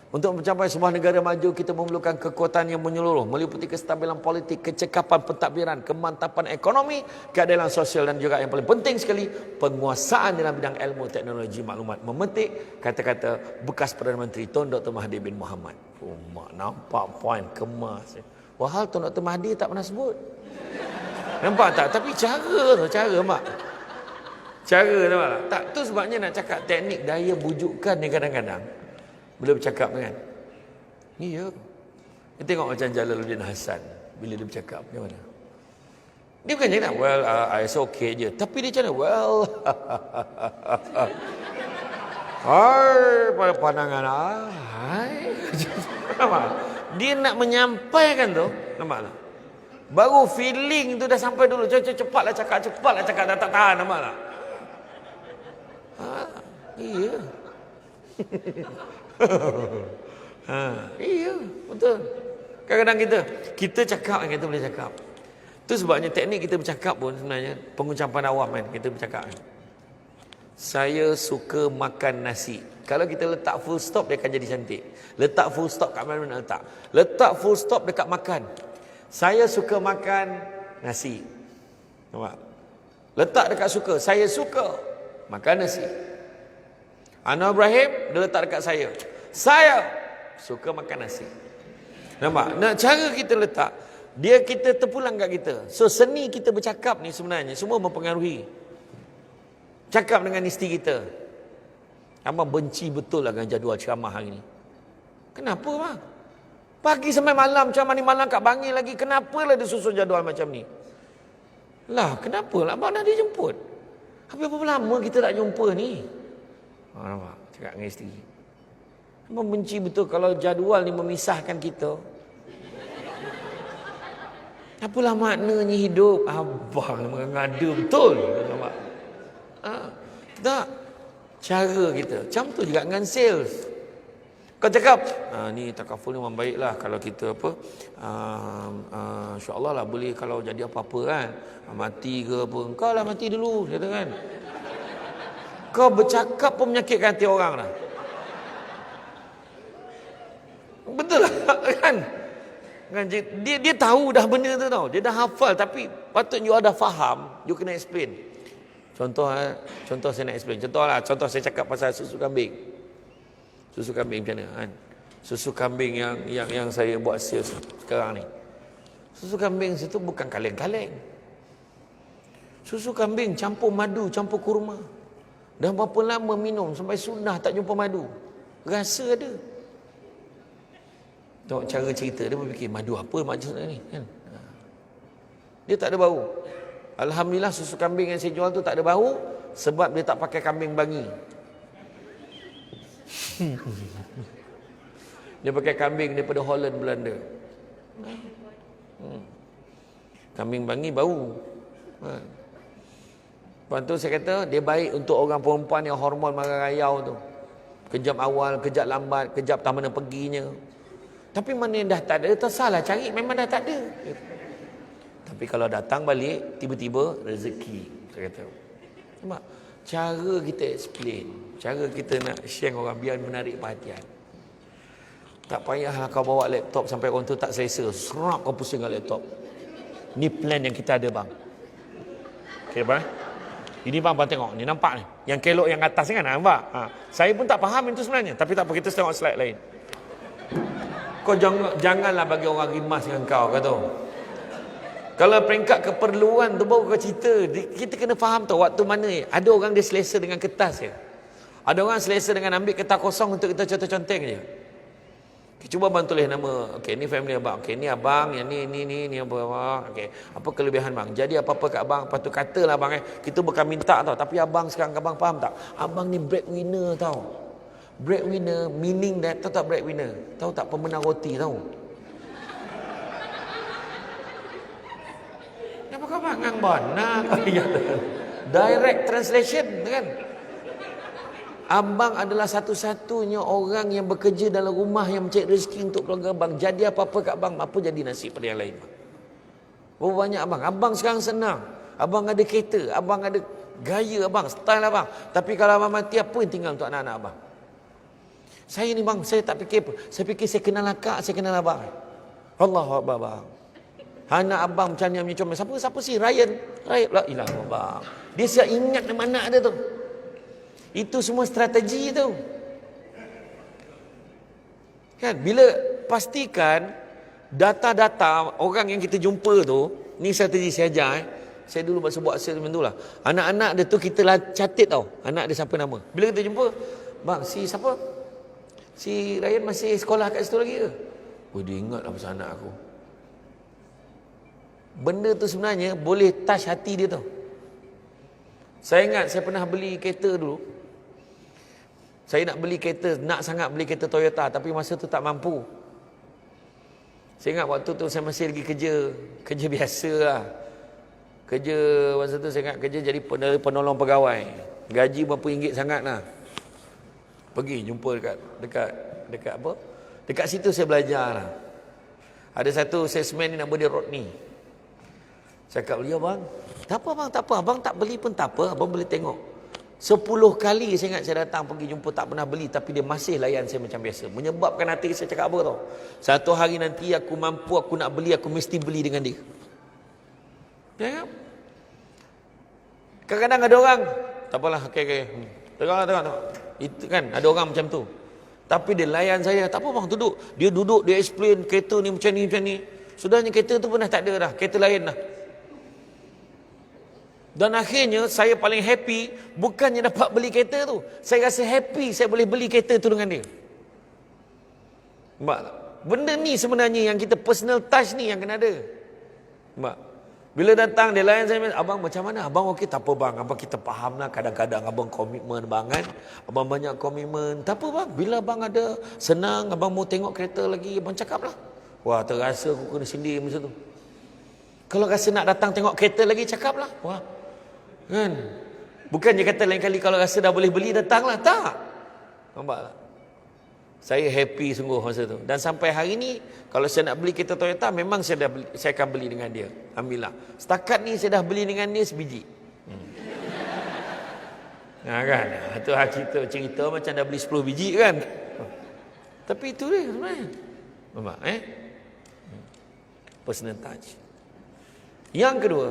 Untuk mencapai sebuah negara maju, kita memerlukan kekuatan yang menyeluruh, meliputi kestabilan politik, kecekapan pentadbiran, kemantapan ekonomi, keadilan sosial dan juga yang paling penting sekali, penguasaan dalam bidang ilmu teknologi maklumat. Memetik kata-kata bekas Perdana Menteri Tun Dr. Mahathir bin Mohamad. Mak nampak poin kemas. Wahal Tun Dr. Mahathir tak pernah sebut. Nampak tak? Tapi cara mak. Cara nampak tak? Tak, tu sebabnya nak cakap teknik daya bujukan ni kadang-kadang bila bercakap kan. Iya. Kita tengok macam Jalaluddin Hasan bila dia bercakap macam mana. Dia bukan cakap well it's okay je, tapi dia cakap well pada pandangan nampak? Dia nak menyampaikan tu, nampak tak? Baru feeling tu dah sampai dulu. Cepatlah cakap dah tak tahan, nampak tak? Iya. Iya, betul. Kadang-kadang kita cakap kan, kita boleh cakap. Itu sebabnya teknik kita bercakap pun sebenarnya pengucapan awam kan, kita bercakap kan. Saya suka makan nasi. Kalau kita letak full stop, dia akan jadi cantik. Letak full stop kat mana letak? Letak full stop dekat makan. Saya suka makan nasi. Nampak? Letak dekat suka. Saya suka makan nasi. Anwar Ibrahim, dia letak dekat saya. Saya suka makan nasi. Nampak? Nah, cara kita letak, kita terpulang kat kita. So, seni kita bercakap ni sebenarnya semua mempengaruhi. Cakap dengan isteri kita. Abang benci betul lah dengan jadual ceramah hari ni. Kenapa bang? Pagi sampai malam ceramah ni, malam kat Bangil lagi. Kenapa lah dia susun jadual macam ni? Lah, kenapa lah abang dah dijemput? Habis berapa lama kita tak jumpa ni? Nampak? Cakap dengan isteri. Abang benci betul kalau jadual ni memisahkan kita. Apalah maknanya hidup? Abang mengada betul. Nampak? Tak. Cara kita. Macam tu juga dengan sales. Kau cakap, ni takaful ni memang baiklah kalau kita insyaAllah lah boleh kalau jadi apa-apa kan. Mati ke apa. Engkau lah mati dulu. Kata kan. Kau bercakap pun menyakitkan hati orang dah. Betul lah kan? Dia tahu dah benda tu tau. Dia dah hafal, tapi patut you dah faham, you kena explain. Contoh saya nak explain. Contoh saya cakap pasal susu kambing. Susu kambing macam mana kan? Susu kambing yang saya buat sales sekarang ni. Susu kambing situ bukan kaleng-kaleng. Susu kambing campur madu, campur kurma. Dah berapa lama minum sampai sunnah tak jumpa madu. Rasa ada. Tengok cara cerita dia berfikir madu apa maksudnya ni kan. Dia tak ada bau. Alhamdulillah susu kambing yang saya jual tu tak ada bau sebab dia tak pakai kambing bangi. Dia pakai kambing daripada Holland, Belanda. Kambing bangi bau. Lepas tu saya kata dia baik untuk orang perempuan yang hormon marah rayau tu. Kejap awal, kejap lambat, kejap tak mana perginya. Tapi mana yang dah tak ada, tak salah cari, memang dah tak ada. Tapi kalau datang balik, tiba-tiba rezeki. Saya kata. Nampak? Cara kita explain, cara kita nak share orang biar menarik perhatian. Tak payahlah kau bawa laptop sampai orang tu tak selesa. Serap kau pusing dengan laptop. Ni plan yang kita ada bang. Okay bang. Ini bang tengok. Ni nampak ni. Yang kelok yang atas ni kan nampak. Saya pun tak faham itu sebenarnya. Tapi tak apa, kita tengok slide lain. Kau janganlah bagi orang rimas dengan kau kata. Kalau peringkat keperluan tu baru kau cerita. Kita kena faham tu waktu mana. Ada orang dia selesa dengan kertas je. Ada orang selesa dengan ambil kertas kosong untuk kita contoh-conteng je. Okay, cuba abang tulis nama. Okey, ni family abang. Okey, ni abang, yang ni apa. Okey, apa kelebihan bang? Jadi apa-apa kat abang, patut katalah abang kita bukan minta tau, tapi abang sekarang abang faham tak? Abang ni breadwinner tau. Breadwinner meaning that tahu tak breadwinner? Tahu tak pemenang roti tahu? Apakah bangang bona? Direct translation kan. Abang adalah satu-satunya orang yang bekerja dalam rumah yang mencari rezeki untuk keluarga abang. Jadi apa-apa kat abang, apa jadi nasib pada yang lain bang? Berapa banyak abang? Abang sekarang senang. Abang ada kereta, abang ada gaya abang, style abang. Tapi kalau abang mati, apa yang tinggal untuk anak-anak abang? Saya ni bang, saya tak fikir apa. Saya fikir saya kenal akak, saya kenal abang. Allahu Akbar bang. Anak abang macam ni, macam siapa si Ryan? Ryan lah, ilah abang. Dia siap ingat nama anak dia tu. Itu semua strategi tu. Kan, bila pastikan data-data orang yang kita jumpa tu, ni strategi saya ajar Saya dulu buat sales macam tu lah. Anak-anak dia tu kita catat tau. Anak dia siapa nama. Bila kita jumpa, bang, si siapa? Si Ryan masih sekolah kat situ lagi ke? Oh, dia ingat lah pasal anak aku. Benda tu sebenarnya boleh touch hati dia tau. Saya ingat saya pernah beli kereta dulu. Saya nak beli kereta, nak sangat beli kereta Toyota, tapi masa tu tak mampu. Saya ingat waktu tu saya masih lagi kerja biasa lah. Kerja masa tu saya ingat kerja jadi penolong pegawai. Gaji berapa ringgit sangat lah. Pergi jumpa dekat apa? Dekat situ saya belajar lah. Ada satu salesman ni nama dia Rodney. Saya cakap dia, bang, tak apa bang, tak apa. Abang tak beli pun tak apa, abang boleh tengok. 10 kali saya ingat saya datang pergi jumpa tak pernah beli, tapi dia masih layan saya macam biasa. Menyebabkan hati saya cakap apa tau? Satu hari nanti aku mampu, aku nak beli, aku mesti beli dengan dia. Ya? Kadang-kadang ada orang, tak apalah, okey. Tengok. Itu kan, ada orang macam tu. Tapi dia layan saya, tak apa bang, duduk. Dia duduk, dia explain kereta ni macam ni. Sudahnya kereta tu pun dah tak ada dah, kereta lain dah. Dan akhirnya saya paling happy bukannya dapat beli kereta tu. Saya rasa happy saya boleh beli kereta tu dengan dia. Nampak tak? Benda ni sebenarnya yang kita personal touch ni yang kena ada. Nampak? Bila datang dia layan saya, abang macam mana? Abang okey, tak apa bang. Abang kita faham lah kadang-kadang abang komitmen banget. Abang banyak komitmen. Tak apa bang. Bila abang ada senang, abang mau tengok kereta lagi, abang cakap lah. Wah, terasa aku kena sindir masa tu. Kalau rasa nak datang tengok kereta lagi, cakap lah. Wah. Kan? Bukannya kata lain kali kalau rasa dah boleh beli, datanglah. Tak. Nampak tak? Saya happy sungguh masa tu. Dan sampai hari ni, kalau saya nak beli kereta Toyota, memang saya akan beli dengan dia. Alhamdulillah. Setakat ni saya dah beli dengan dia sebiji. Nah kan? Itu cerita macam dah beli 10 biji kan? Tapi itu dia sebenarnya. Nampak? Personal touch. Yang kedua,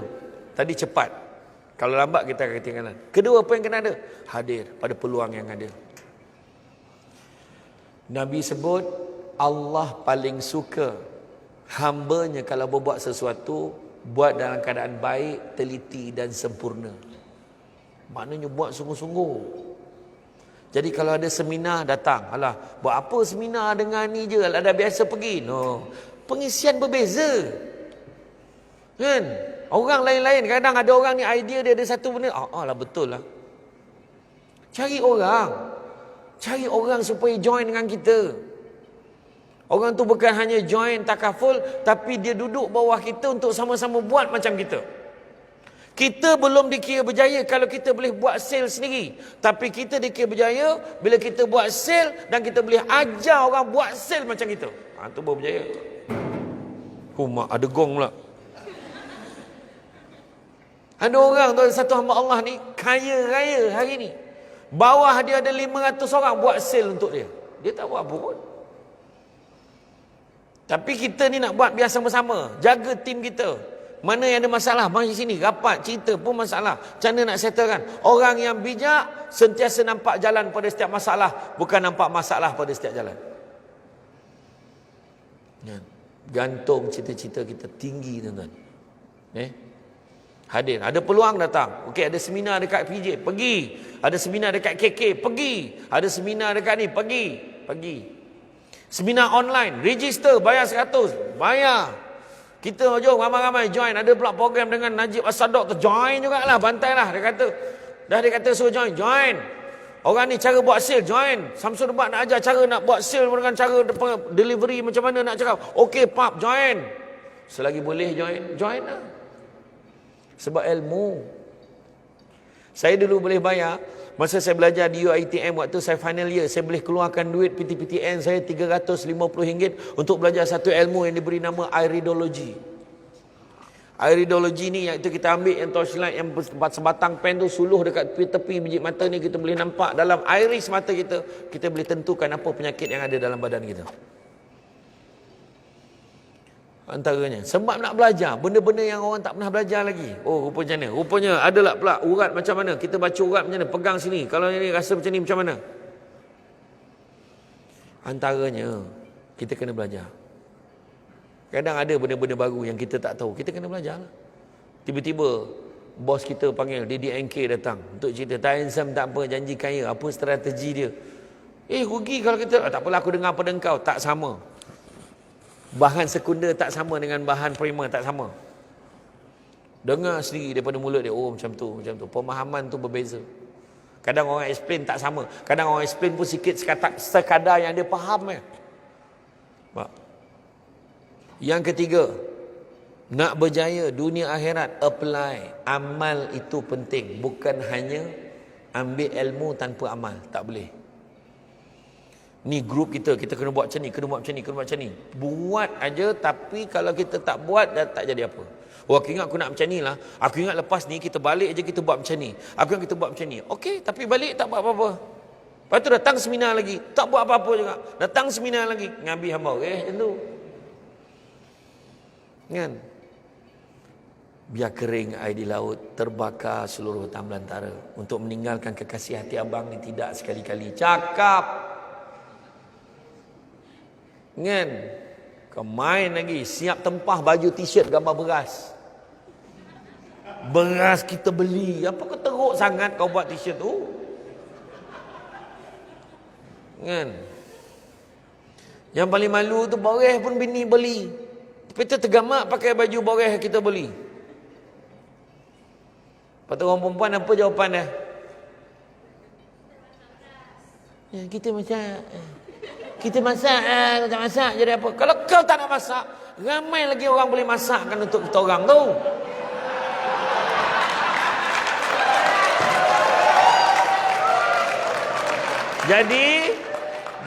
tadi cepat. Kalau lambat kita akan ketinggalan. Kedua, apa yang kena ada? Hadir pada peluang yang ada. Nabi sebut, Allah paling suka hambanya kalau berbuat sesuatu, buat dalam keadaan baik, teliti dan sempurna. Maknanya buat sungguh-sungguh. Jadi kalau ada seminar, datang. Alah, buat apa seminar dengan ni je? Alah, dah biasa pergi. No. Pengisian berbeza. Kan? Orang lain-lain, kadang ada orang ni idea dia ada satu benda, lah betul lah. Cari orang supaya join dengan kita. Orang tu bukan hanya join takaful, tapi dia duduk bawah kita untuk sama-sama buat macam kita. Kita belum dikira berjaya kalau kita boleh buat sale sendiri. Tapi kita dikira berjaya bila kita buat sale dan kita boleh ajar orang buat sale macam kita. Itu baru berjaya. Mak ada gong pula. Ada orang tu, satu hamba Allah ni kaya raya hari ni. Bawah dia ada 500 orang buat sale untuk dia. Dia tak buat apa pun. Tapi kita ni nak buat biar sama-sama. Jaga tim kita. Mana yang ada masalah, mari sini, rapat, cerita pun masalah. Macam mana nak settlekan? Orang yang bijak sentiasa nampak jalan pada setiap masalah, bukan nampak masalah pada setiap jalan. Gantung cita-cita kita tinggi, tuan-tuan. Hadir. Ada peluang datang. Okey, ada seminar dekat PJ, pergi. Ada seminar dekat KK, pergi. Ada seminar dekat ni, pergi. Seminar online, register, bayar 100, bayar. Kita jom ramai-ramai join. Ada pula program dengan Najib As-Sadok tu, join jugalah, bantailah. Dia kata suruh join. Orang ni cara buat sale, join. Samsul Debat nak ajar cara nak buat sale dengan cara delivery macam mana nak cakap. Okey, pap, join. Selagi boleh join lah. Sebab ilmu. Saya dulu boleh bayar, masa saya belajar di UiTM waktu saya final year, saya boleh keluarkan duit PTPTN saya RM350 untuk belajar satu ilmu yang diberi nama iridology. Iridology ni iaitu kita ambil yang torchlight yang sebatang pen tu suluh dekat tepi biji mata ni, kita boleh nampak dalam iris mata kita, kita boleh tentukan apa penyakit yang ada dalam badan kita. Antaranya sebab nak belajar benda-benda yang orang tak pernah belajar lagi. Oh, rupanya adalah pula urat macam mana, kita baca urat macam mana, pegang sini, kalau ini rasa macam ni macam mana. Antaranya kita kena belajar. Kadang ada benda-benda baru yang kita tak tahu, kita kena belajar lah. Tiba-tiba bos kita panggil DDNK datang untuk cerita, tak handsome tak apa, janji kaya, apa strategi dia. Rugi kalau kita, tak apalah aku dengar pada engkau. Tak sama. Bahan sekunder tak sama dengan bahan primer, tak sama. Dengar sendiri daripada mulut dia, oh macam tu. Pemahaman tu berbeza. Kadang orang explain tak sama. Kadang orang explain pun sikit sekadar yang dia faham. Yang ketiga, nak berjaya dunia akhirat, apply. Amal itu penting. Bukan hanya ambil ilmu tanpa amal. Tak boleh. Ni grup kita kena buat macam ni, kena buat macam ni. Buat aja, tapi kalau kita tak buat, dah tak jadi apa. Aku ingat aku nak macam ni lah. Aku ingat lepas ni kita balik aja kita buat macam ni. Aku ingat kita buat macam ni. Okey, tapi balik tak buat apa-apa. Lepas tu datang seminar lagi, tak buat apa-apa juga. Datang seminar lagi, ngabi hamba. Macam tu. Kan? Biar kering air di laut, terbakar seluruh hutan belantara. Untuk meninggalkan kekasih hati abang ni tidak sekali-kali. Cakap. Kan? Kau main lagi, siap tempah baju t-shirt gambar beras. Beras kita beli. Apa kau teruk sangat kau buat t-shirt tu? Kan? Yang paling malu tu boreh pun bini beli. Tapi kita tergamak pakai baju boreh kita beli. Lepas tu orang perempuan apa jawapan dia? Ya, kita masak, kau tak masak jadi apa? Kalau kau tak nak masak, ramai lagi orang boleh masakkan untuk kita orang tu.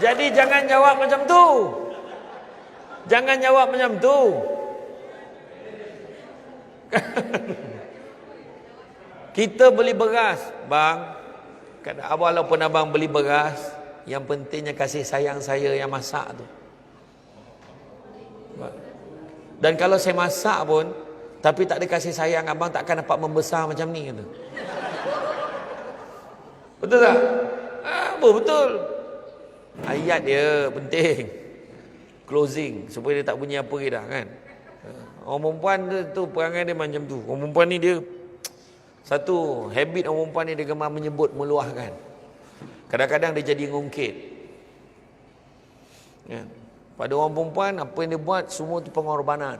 Jadi jangan jawab macam tu. Jangan jawab macam tu. Kita beli beras, bang. Walaupun abang beli beras, yang pentingnya kasih sayang saya yang masak tu. Dan kalau saya masak pun, tapi tak ada kasih sayang, abang takkan dapat membesar macam ni tu. Betul tak? Betul. Ayat dia penting. Closing supaya dia tak bunyi apa dah kan. Orang perempuan tu perangai dia macam tu. Orang perempuan ni dia satu habit orang perempuan ni, dia gemar menyebut, meluahkan. Kadang-kadang dia jadi ngungkit. Ya. Pada orang perempuan, apa yang dia buat semua tu pengorbanan.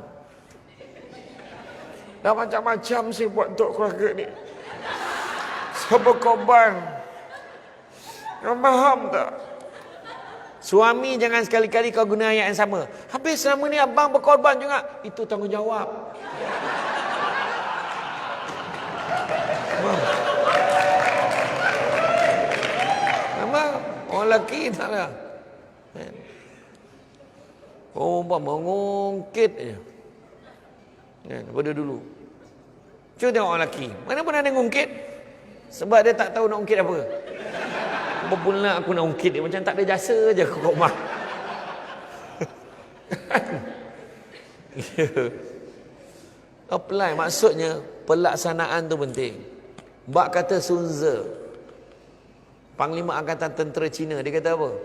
Dah macam-macam saya buat untuk keluarga ni. Saya berkorban. Kau faham tak? Suami jangan sekali-kali kau guna ayat yang sama. Habis selama ni abang berkorban juga. Itu tanggungjawab. Memang orang lelaki taklah. Orang perempuan mengungkit je. Daripada dulu. Cuba tengok orang lelaki. Mana pernah dia ngungkit? Sebab dia tak tahu nak ungkit apa. Pula aku nak ungkit dia, macam tak ada jasa je kat rumah. Apply, maksudnya pelaksanaan tu penting. Bak kata Sun Tzu, Panglima Angkatan Tentera Cina, dia kata apa?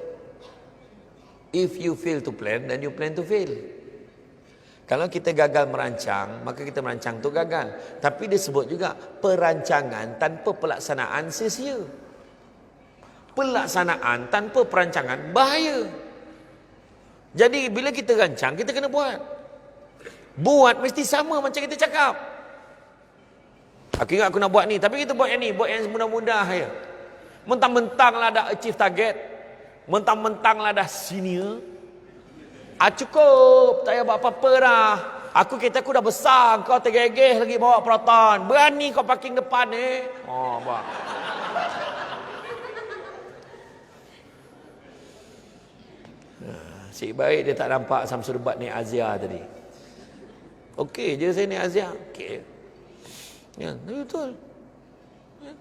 If you fail to plan, then you plan to fail. Kalau kita gagal merancang, maka kita merancang tu gagal. Tapi dia sebut juga, perancangan tanpa pelaksanaan sia-sia. Pelaksanaan tanpa perancangan bahaya. Jadi bila kita rancang, kita kena buat. Buat mesti sama macam kita cakap. Aku ingat aku nak buat ni, tapi kita buat yang ni, buat yang mudah-mudah je. Mentang-mentang lah dah achieve target, mentang-mentang lah dah senior, cukup, tak payah buat apa-apa dah. Kereta aku dah besar, kau tergegeh lagi bawa Proton. Berani kau parking depan ni. Oh, bang. Cik baik dia tak nampak Samsul Debat naik Azia tadi. Okey je saya naik Azia. Okey. Ya, betul. Ya.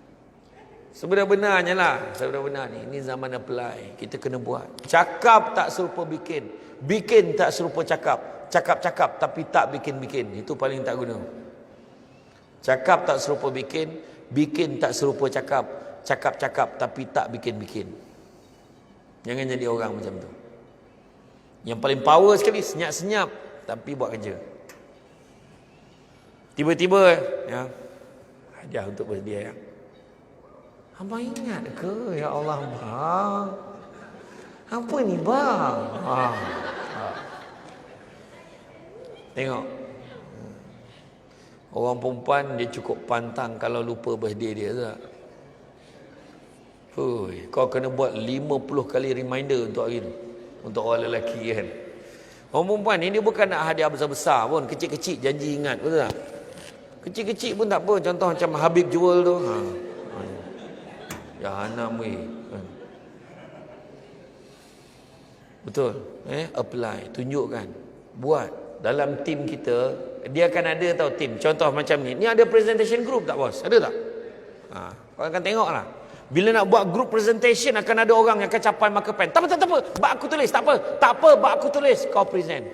Sebenar-benarnya lah. Sebenar-benar ni. Ini zaman apply. Kita kena buat. Cakap tak serupa bikin. Bikin tak serupa cakap. Cakap-cakap tapi tak bikin-bikin. Itu paling tak guna. Cakap tak serupa bikin. Bikin tak serupa cakap. Cakap-cakap tapi tak bikin-bikin. Jangan jadi orang macam tu. Yang paling power sekali, senyap-senyap tapi buat kerja. Tiba-tiba ya, hadiah untuk birthday ya. Abang ingat ke? Ya Allah bang. Apa ni bang? Tengok. Orang perempuan dia cukup pantang kalau lupa birthday dia tak? Kau kena buat 50 kali reminder untuk hari tu. Untuk orang lelaki kan. Orang perempuan ni dia bukan nak hadiah besar-besar pun. Kecil-kecil janji ingat. Betul tak? Kecil-kecil pun tak apa. Contoh macam Habib jual tu. Jahanam weh. Betul. Apply. Tunjukkan. Buat. Dalam tim kita. Dia akan ada tau tim. Contoh macam ni. Ni ada presentation group tak bos? Ada tak? Kau akan tengok lah. Bila nak buat group presentation akan ada orang yang akan capai marker pen. Tak apa. Bak aku tulis. Tak apa. Bak aku tulis. Kau present.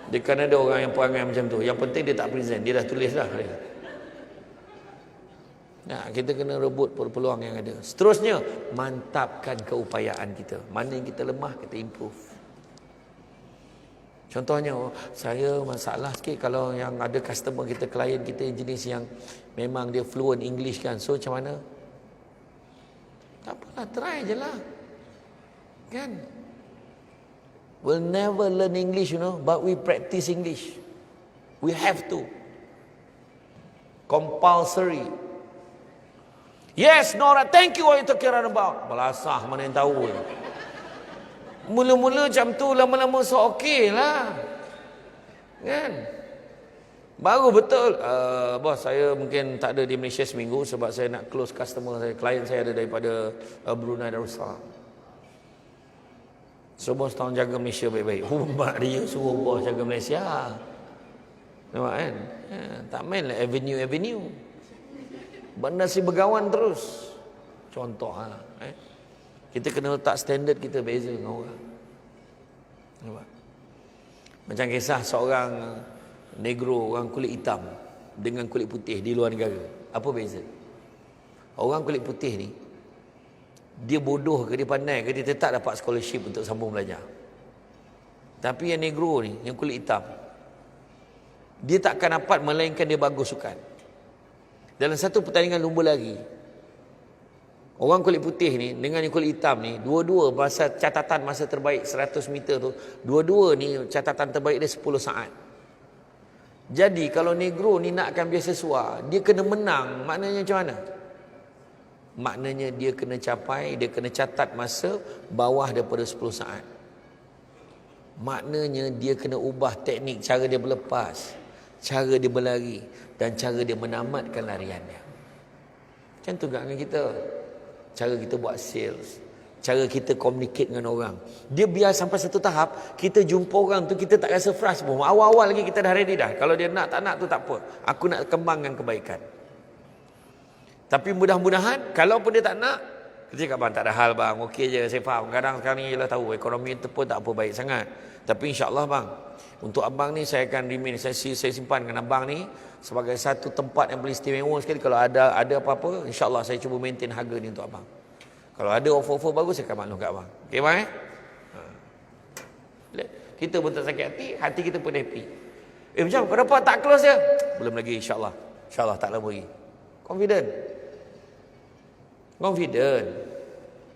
Dia kan ada orang yang perangai macam tu. Yang penting dia tak present. Dia dah tulis dah. Nah, kita kena rebut peluang yang ada. Seterusnya, mantapkan keupayaan kita. Mana yang kita lemah, kita improve. Contohnya, saya masalah sikit kalau yang ada customer kita, klien kita jenis yang memang dia fluent English kan. So macam mana? Tak apalah, try je lah. Kan? We'll never learn English, but we practice English. We have to. Compulsory. Yes, Nora, thank you what you talking about. Belasah, mana yang tahu. Mula-mula macam tu, lama-lama so okey lah. Kan? Baru betul. Bos, saya mungkin tak ada di Malaysia seminggu sebab saya nak close customer saya. Klien saya ada daripada Brunei Darussalam. So bos tolong jaga Malaysia baik-baik. Mak dia suruh bos jaga Malaysia. Nampak kan? Tak main lah avenue. Benda si bergawan terus. Contoh lah. Kita kena letak standard kita beza dengan orang. Nampak? Macam kisah seorang negro, orang kulit hitam dengan kulit putih di luar negara. Apa beza? Orang kulit putih ni, dia bodoh ke, dia pandai ke, dia tetap dapat scholarship untuk sambung belajar. Tapi yang negro ni, yang kulit hitam, dia tak akan dapat melainkan dia bagus sukan. Dalam satu pertandingan lumba lari, orang kulit putih ni dengan yang kulit hitam ni, dua-dua catatan masa terbaik 100 meter tu, dua-dua ni catatan terbaik dia 10 saat. Jadi kalau negro ni nakkan beasiswa, dia kena menang. Maknanya macam mana? Maknanya dia kena capai, dia kena catat masa bawah daripada 10 saat. Maknanya dia kena ubah teknik cara dia berlepas, cara dia berlari dan cara dia menamatkan lariannya. Macam tu juga dengan kita. Cara kita buat sales, cara kita communicate dengan orang. Dia biar sampai satu tahap, kita jumpa orang tu, kita tak rasa frust pun. Awal-awal lagi kita dah ready dah. Kalau dia nak tak nak tu tak apa. Aku nak kembangkan kebaikan. Tapi mudah-mudahan, kalaupun dia tak nak, kita cakap, bang tak ada hal bang, okey je, saya faham. Kadang sekarang ni lah tahu, ekonomi itu pun tak apa baik sangat. Tapi insyaAllah bang, untuk abang ni saya akan remain, saya simpan dengan abang ni sebagai satu tempat yang paling istimewa sekali. Kalau ada apa-apa, insyaAllah saya cuba maintain harga ni untuk abang. Kalau ada offer-offer bagus, saya akan maklum kat abang. Okey bang Kita pun tak sakit hati kita pun happy. Macam kau dapat tak close je? Belum lagi insyaAllah. InsyaAllah tak lama lagi. Confident.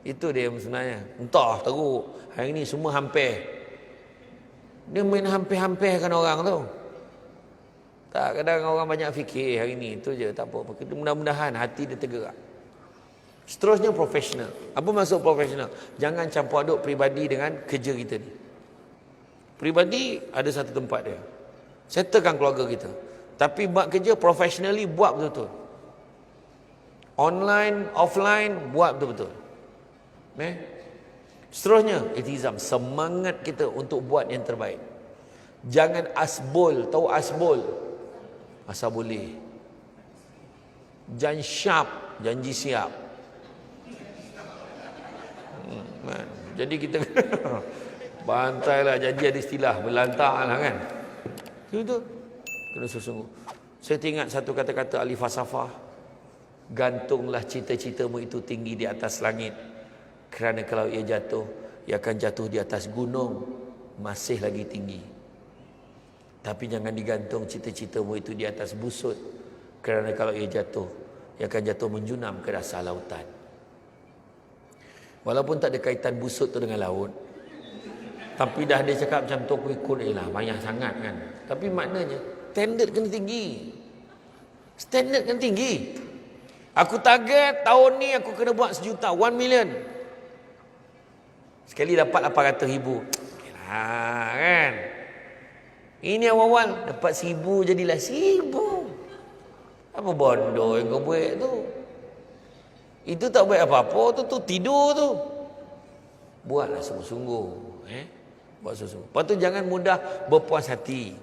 Itu dia sebenarnya. Entah teruk. Hari ni semua hampir. Dia main hampir-hampirkan orang tu. Tak, kadang orang banyak fikir hari ni. Itu je, tak apa. Mudah-mudahan hati dia tergerak. Seterusnya profesional. Apa maksud profesional? Jangan campur aduk peribadi dengan kerja kita ni. Peribadi ada satu tempat dia. Settlekan keluarga kita. Tapi buat kerja professionally, buat betul-betul. Online, offline, buat betul-betul. Seterusnya, iltizam. Semangat kita untuk buat yang terbaik. Jangan asbol. Tahu asbol? Asal boleh. Jangan syap. Janji siap. Jadi kita bantailah, janji ada istilah, berlantak lah kan. Itu kena sesungguh. Saya teringat satu kata-kata ahli falsafah. Gantunglah cita-citamu itu tinggi di atas langit. Kerana kalau ia jatuh, ia akan jatuh di atas gunung, masih lagi tinggi. Tapi jangan digantung cita-citamu itu di atas busut. Kerana kalau ia jatuh, ia akan jatuh menjunam ke dasar lautan. Walaupun tak ada kaitan busut tu dengan laut, tapi dah dia cakap macam tu, aku ikut lah, banyak sangat kan. Tapi maknanya standard kena tinggi. Standard kena tinggi. Aku target tahun ni aku kena buat 1 juta, 1 million. Sekali dapat 800,000. Okeylah kan. Ini awal-awal dapat 1,000 jadilah 1,000. Apa bodoh yang kau buat tu? Itu tak baik apa-apa tu tidur tu. Buatlah sungguh-sungguh. Buat sungguh-sungguh. Lepas tu jangan mudah berpuas hati.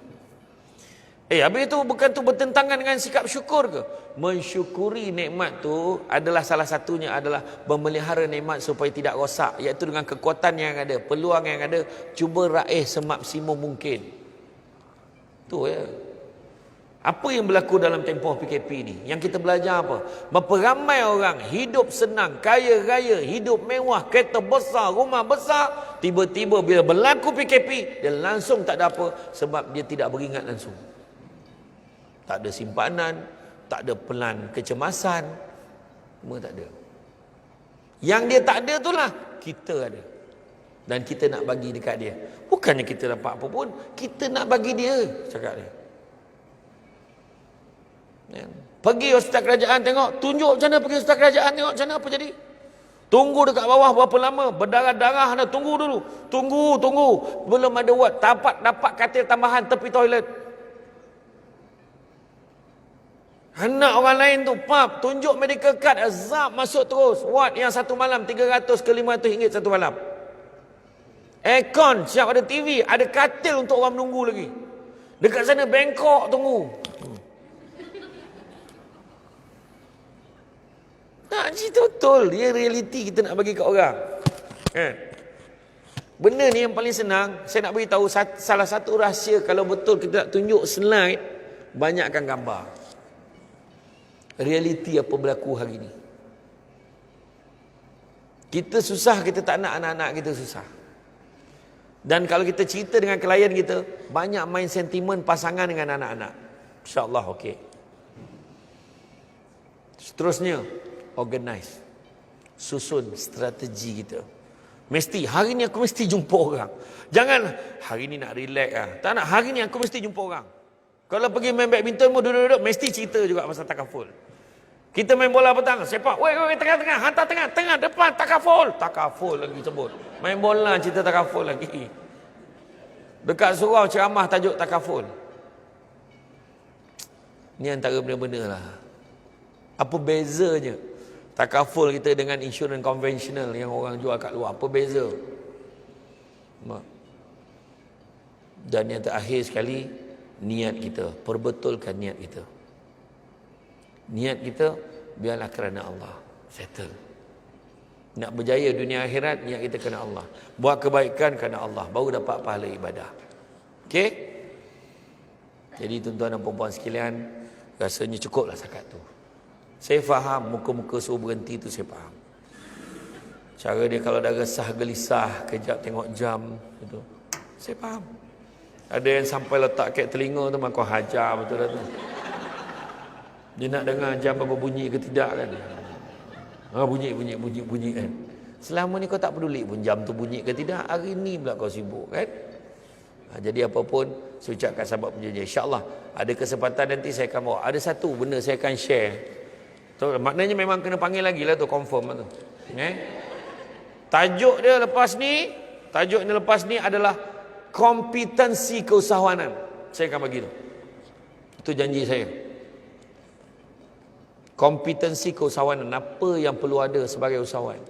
Habis itu bukan tu bertentangan dengan sikap syukur ke? Mensyukuri nikmat tu adalah salah satunya adalah memelihara nikmat supaya tidak rosak, iaitu dengan kekuatan yang ada, peluang yang ada, cuba raih semaksimum mungkin. Tu ya. Apa yang berlaku dalam tempoh PKP ni? Yang kita belajar apa? Berapa ramai orang hidup senang, kaya raya, hidup mewah, kereta besar, rumah besar, tiba-tiba bila berlaku PKP, dia langsung tak ada apa sebab dia tidak beringat langsung. Tak ada simpanan, tak ada pelan kecemasan, semua tak ada. Yang dia tak ada itulah kita ada. Dan kita nak bagi dekat dia. Bukannya kita dapat apa pun, kita nak bagi dia, cakap dia. Pergi hospital kerajaan tengok, tunjuk macam mana pergi hospital kerajaan tengok macam mana apa jadi. Tunggu dekat bawah berapa lama, berdarah-darah dah, tunggu dulu. Tunggu. Belum ada ward, dapat katil tambahan tepi toilet. Anak orang lain tu, pap, tunjuk medical card, azab masuk terus. Ward yang 1 malam 300 ke 500 ringgit 1 malam. Aircon, siap ada TV, ada katil untuk orang menunggu lagi. Dekat sana bengkok tunggu. Tak, cerita betul. Dia realiti kita nak bagi kat orang. Benda ni yang paling senang. Saya nak beritahu salah satu rahsia kalau betul kita nak tunjuk slide, banyakkan gambar. Realiti apa berlaku hari ni. Kita susah, kita tak nak anak-anak kita susah. Dan kalau kita cerita dengan klien kita, banyak main sentimen pasangan dengan anak-anak. InsyaAllah okey. Seterusnya, organize. Susun strategi kita. Mesti, hari ni aku mesti jumpa orang. Jangan, hari ni nak relax lah. Tak nak, hari ni aku mesti jumpa orang. Kalau pergi main badminton, duduk-duduk, mesti cerita juga pasal takaful. Kita main bola petang, sepak. Weh, tengah-tengah, hantar tengah, depan, takaful. Takaful lagi sebut. Main bola, cerita takaful lagi. Dekat surau ceramah tajuk takaful. Ni antara benda-benda lah. Apa bezanya takaful kita dengan insurans konvensional yang orang jual kat luar? Apa beza? Dan yang terakhir sekali, niat kita. Perbetulkan niat kita. Niat kita biarlah kerana Allah. Settle. Nak berjaya dunia akhirat, niat kita kerana Allah. Buat kebaikan kerana Allah, baru dapat pahala ibadah. Okey? Jadi tuan-tuan dan puan-puan sekalian, rasanya cukuplah setakat tu. Saya faham muka-muka suruh berhenti tu, saya faham. Cara dia kalau dah resah gelisah, kejap tengok jam gitu. Saya faham. Ada yang sampai letak kat telinga tu, kau hajar betul dah tu. Dia nak dengar jam apa bunyi ke tidak kan. Bunyi kan. Selama ni kau tak peduli pun jam tu bunyi ke tidak. Hari ni pula kau sibuk kan. Jadi apapun, saya ucapkan sahabat penjajah. InsyaAllah ada kesempatan nanti saya akan bawa. Ada satu benda saya akan share. So, maknanya memang kena panggil lagi lah tu, confirm lah tu. Tajuk dia lepas ni adalah kompetensi keusahawanan. Saya akan bagi tu. Itu janji saya. Kompetensi keusahawanan, apa yang perlu ada sebagai usahawan?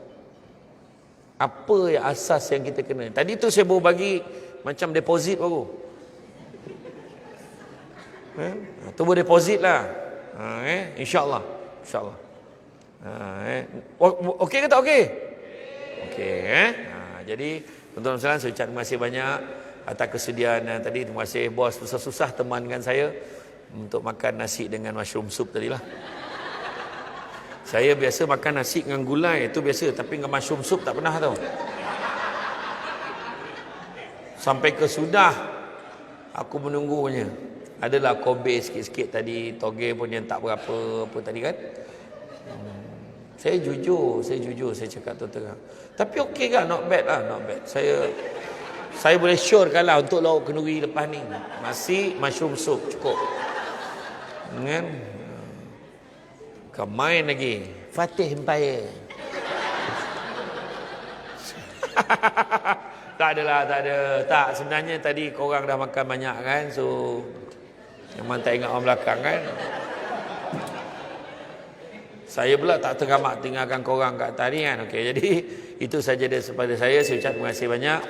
Apa yang asas yang kita kena? Tadi tu saya baru bagi macam deposit baru. Tu baru deposit lah. InsyaAllah. InsyaAllah. Okey ke tak okey? Okey. Jadi tuan-tuan dan saya ucap terima kasih banyak atas kesediaan tadi. Terima kasih bos susah-susah teman dengan saya untuk makan nasi dengan mushroom soup tadilah. Saya biasa makan nasi dengan gulai, itu biasa, tapi dengan mushroom soup tak pernah tau. Sampai ke sudah aku menunggunya. Adalah kobe sikit-sikit tadi, toge pun yang tak berapa apa tadi kan. Saya jujur, saya cakap terang. Tapi okey kan, not bad lah, not bad. Saya boleh syorkan lah untuk lauk kenduri lepas ni. Nasi, mushroom soup, cukup. Kan? Kau main lagi. Fatih Empire. Tak adalah, tak ada. Tak, sebenarnya tadi korang dah makan banyak kan. So, memang tak ingat orang belakang kan. Saya pula tak tergamak tinggalkan korang kat atas ni kan. Okey, jadi itu saja daripada saya. Saya ucap terima kasih banyak.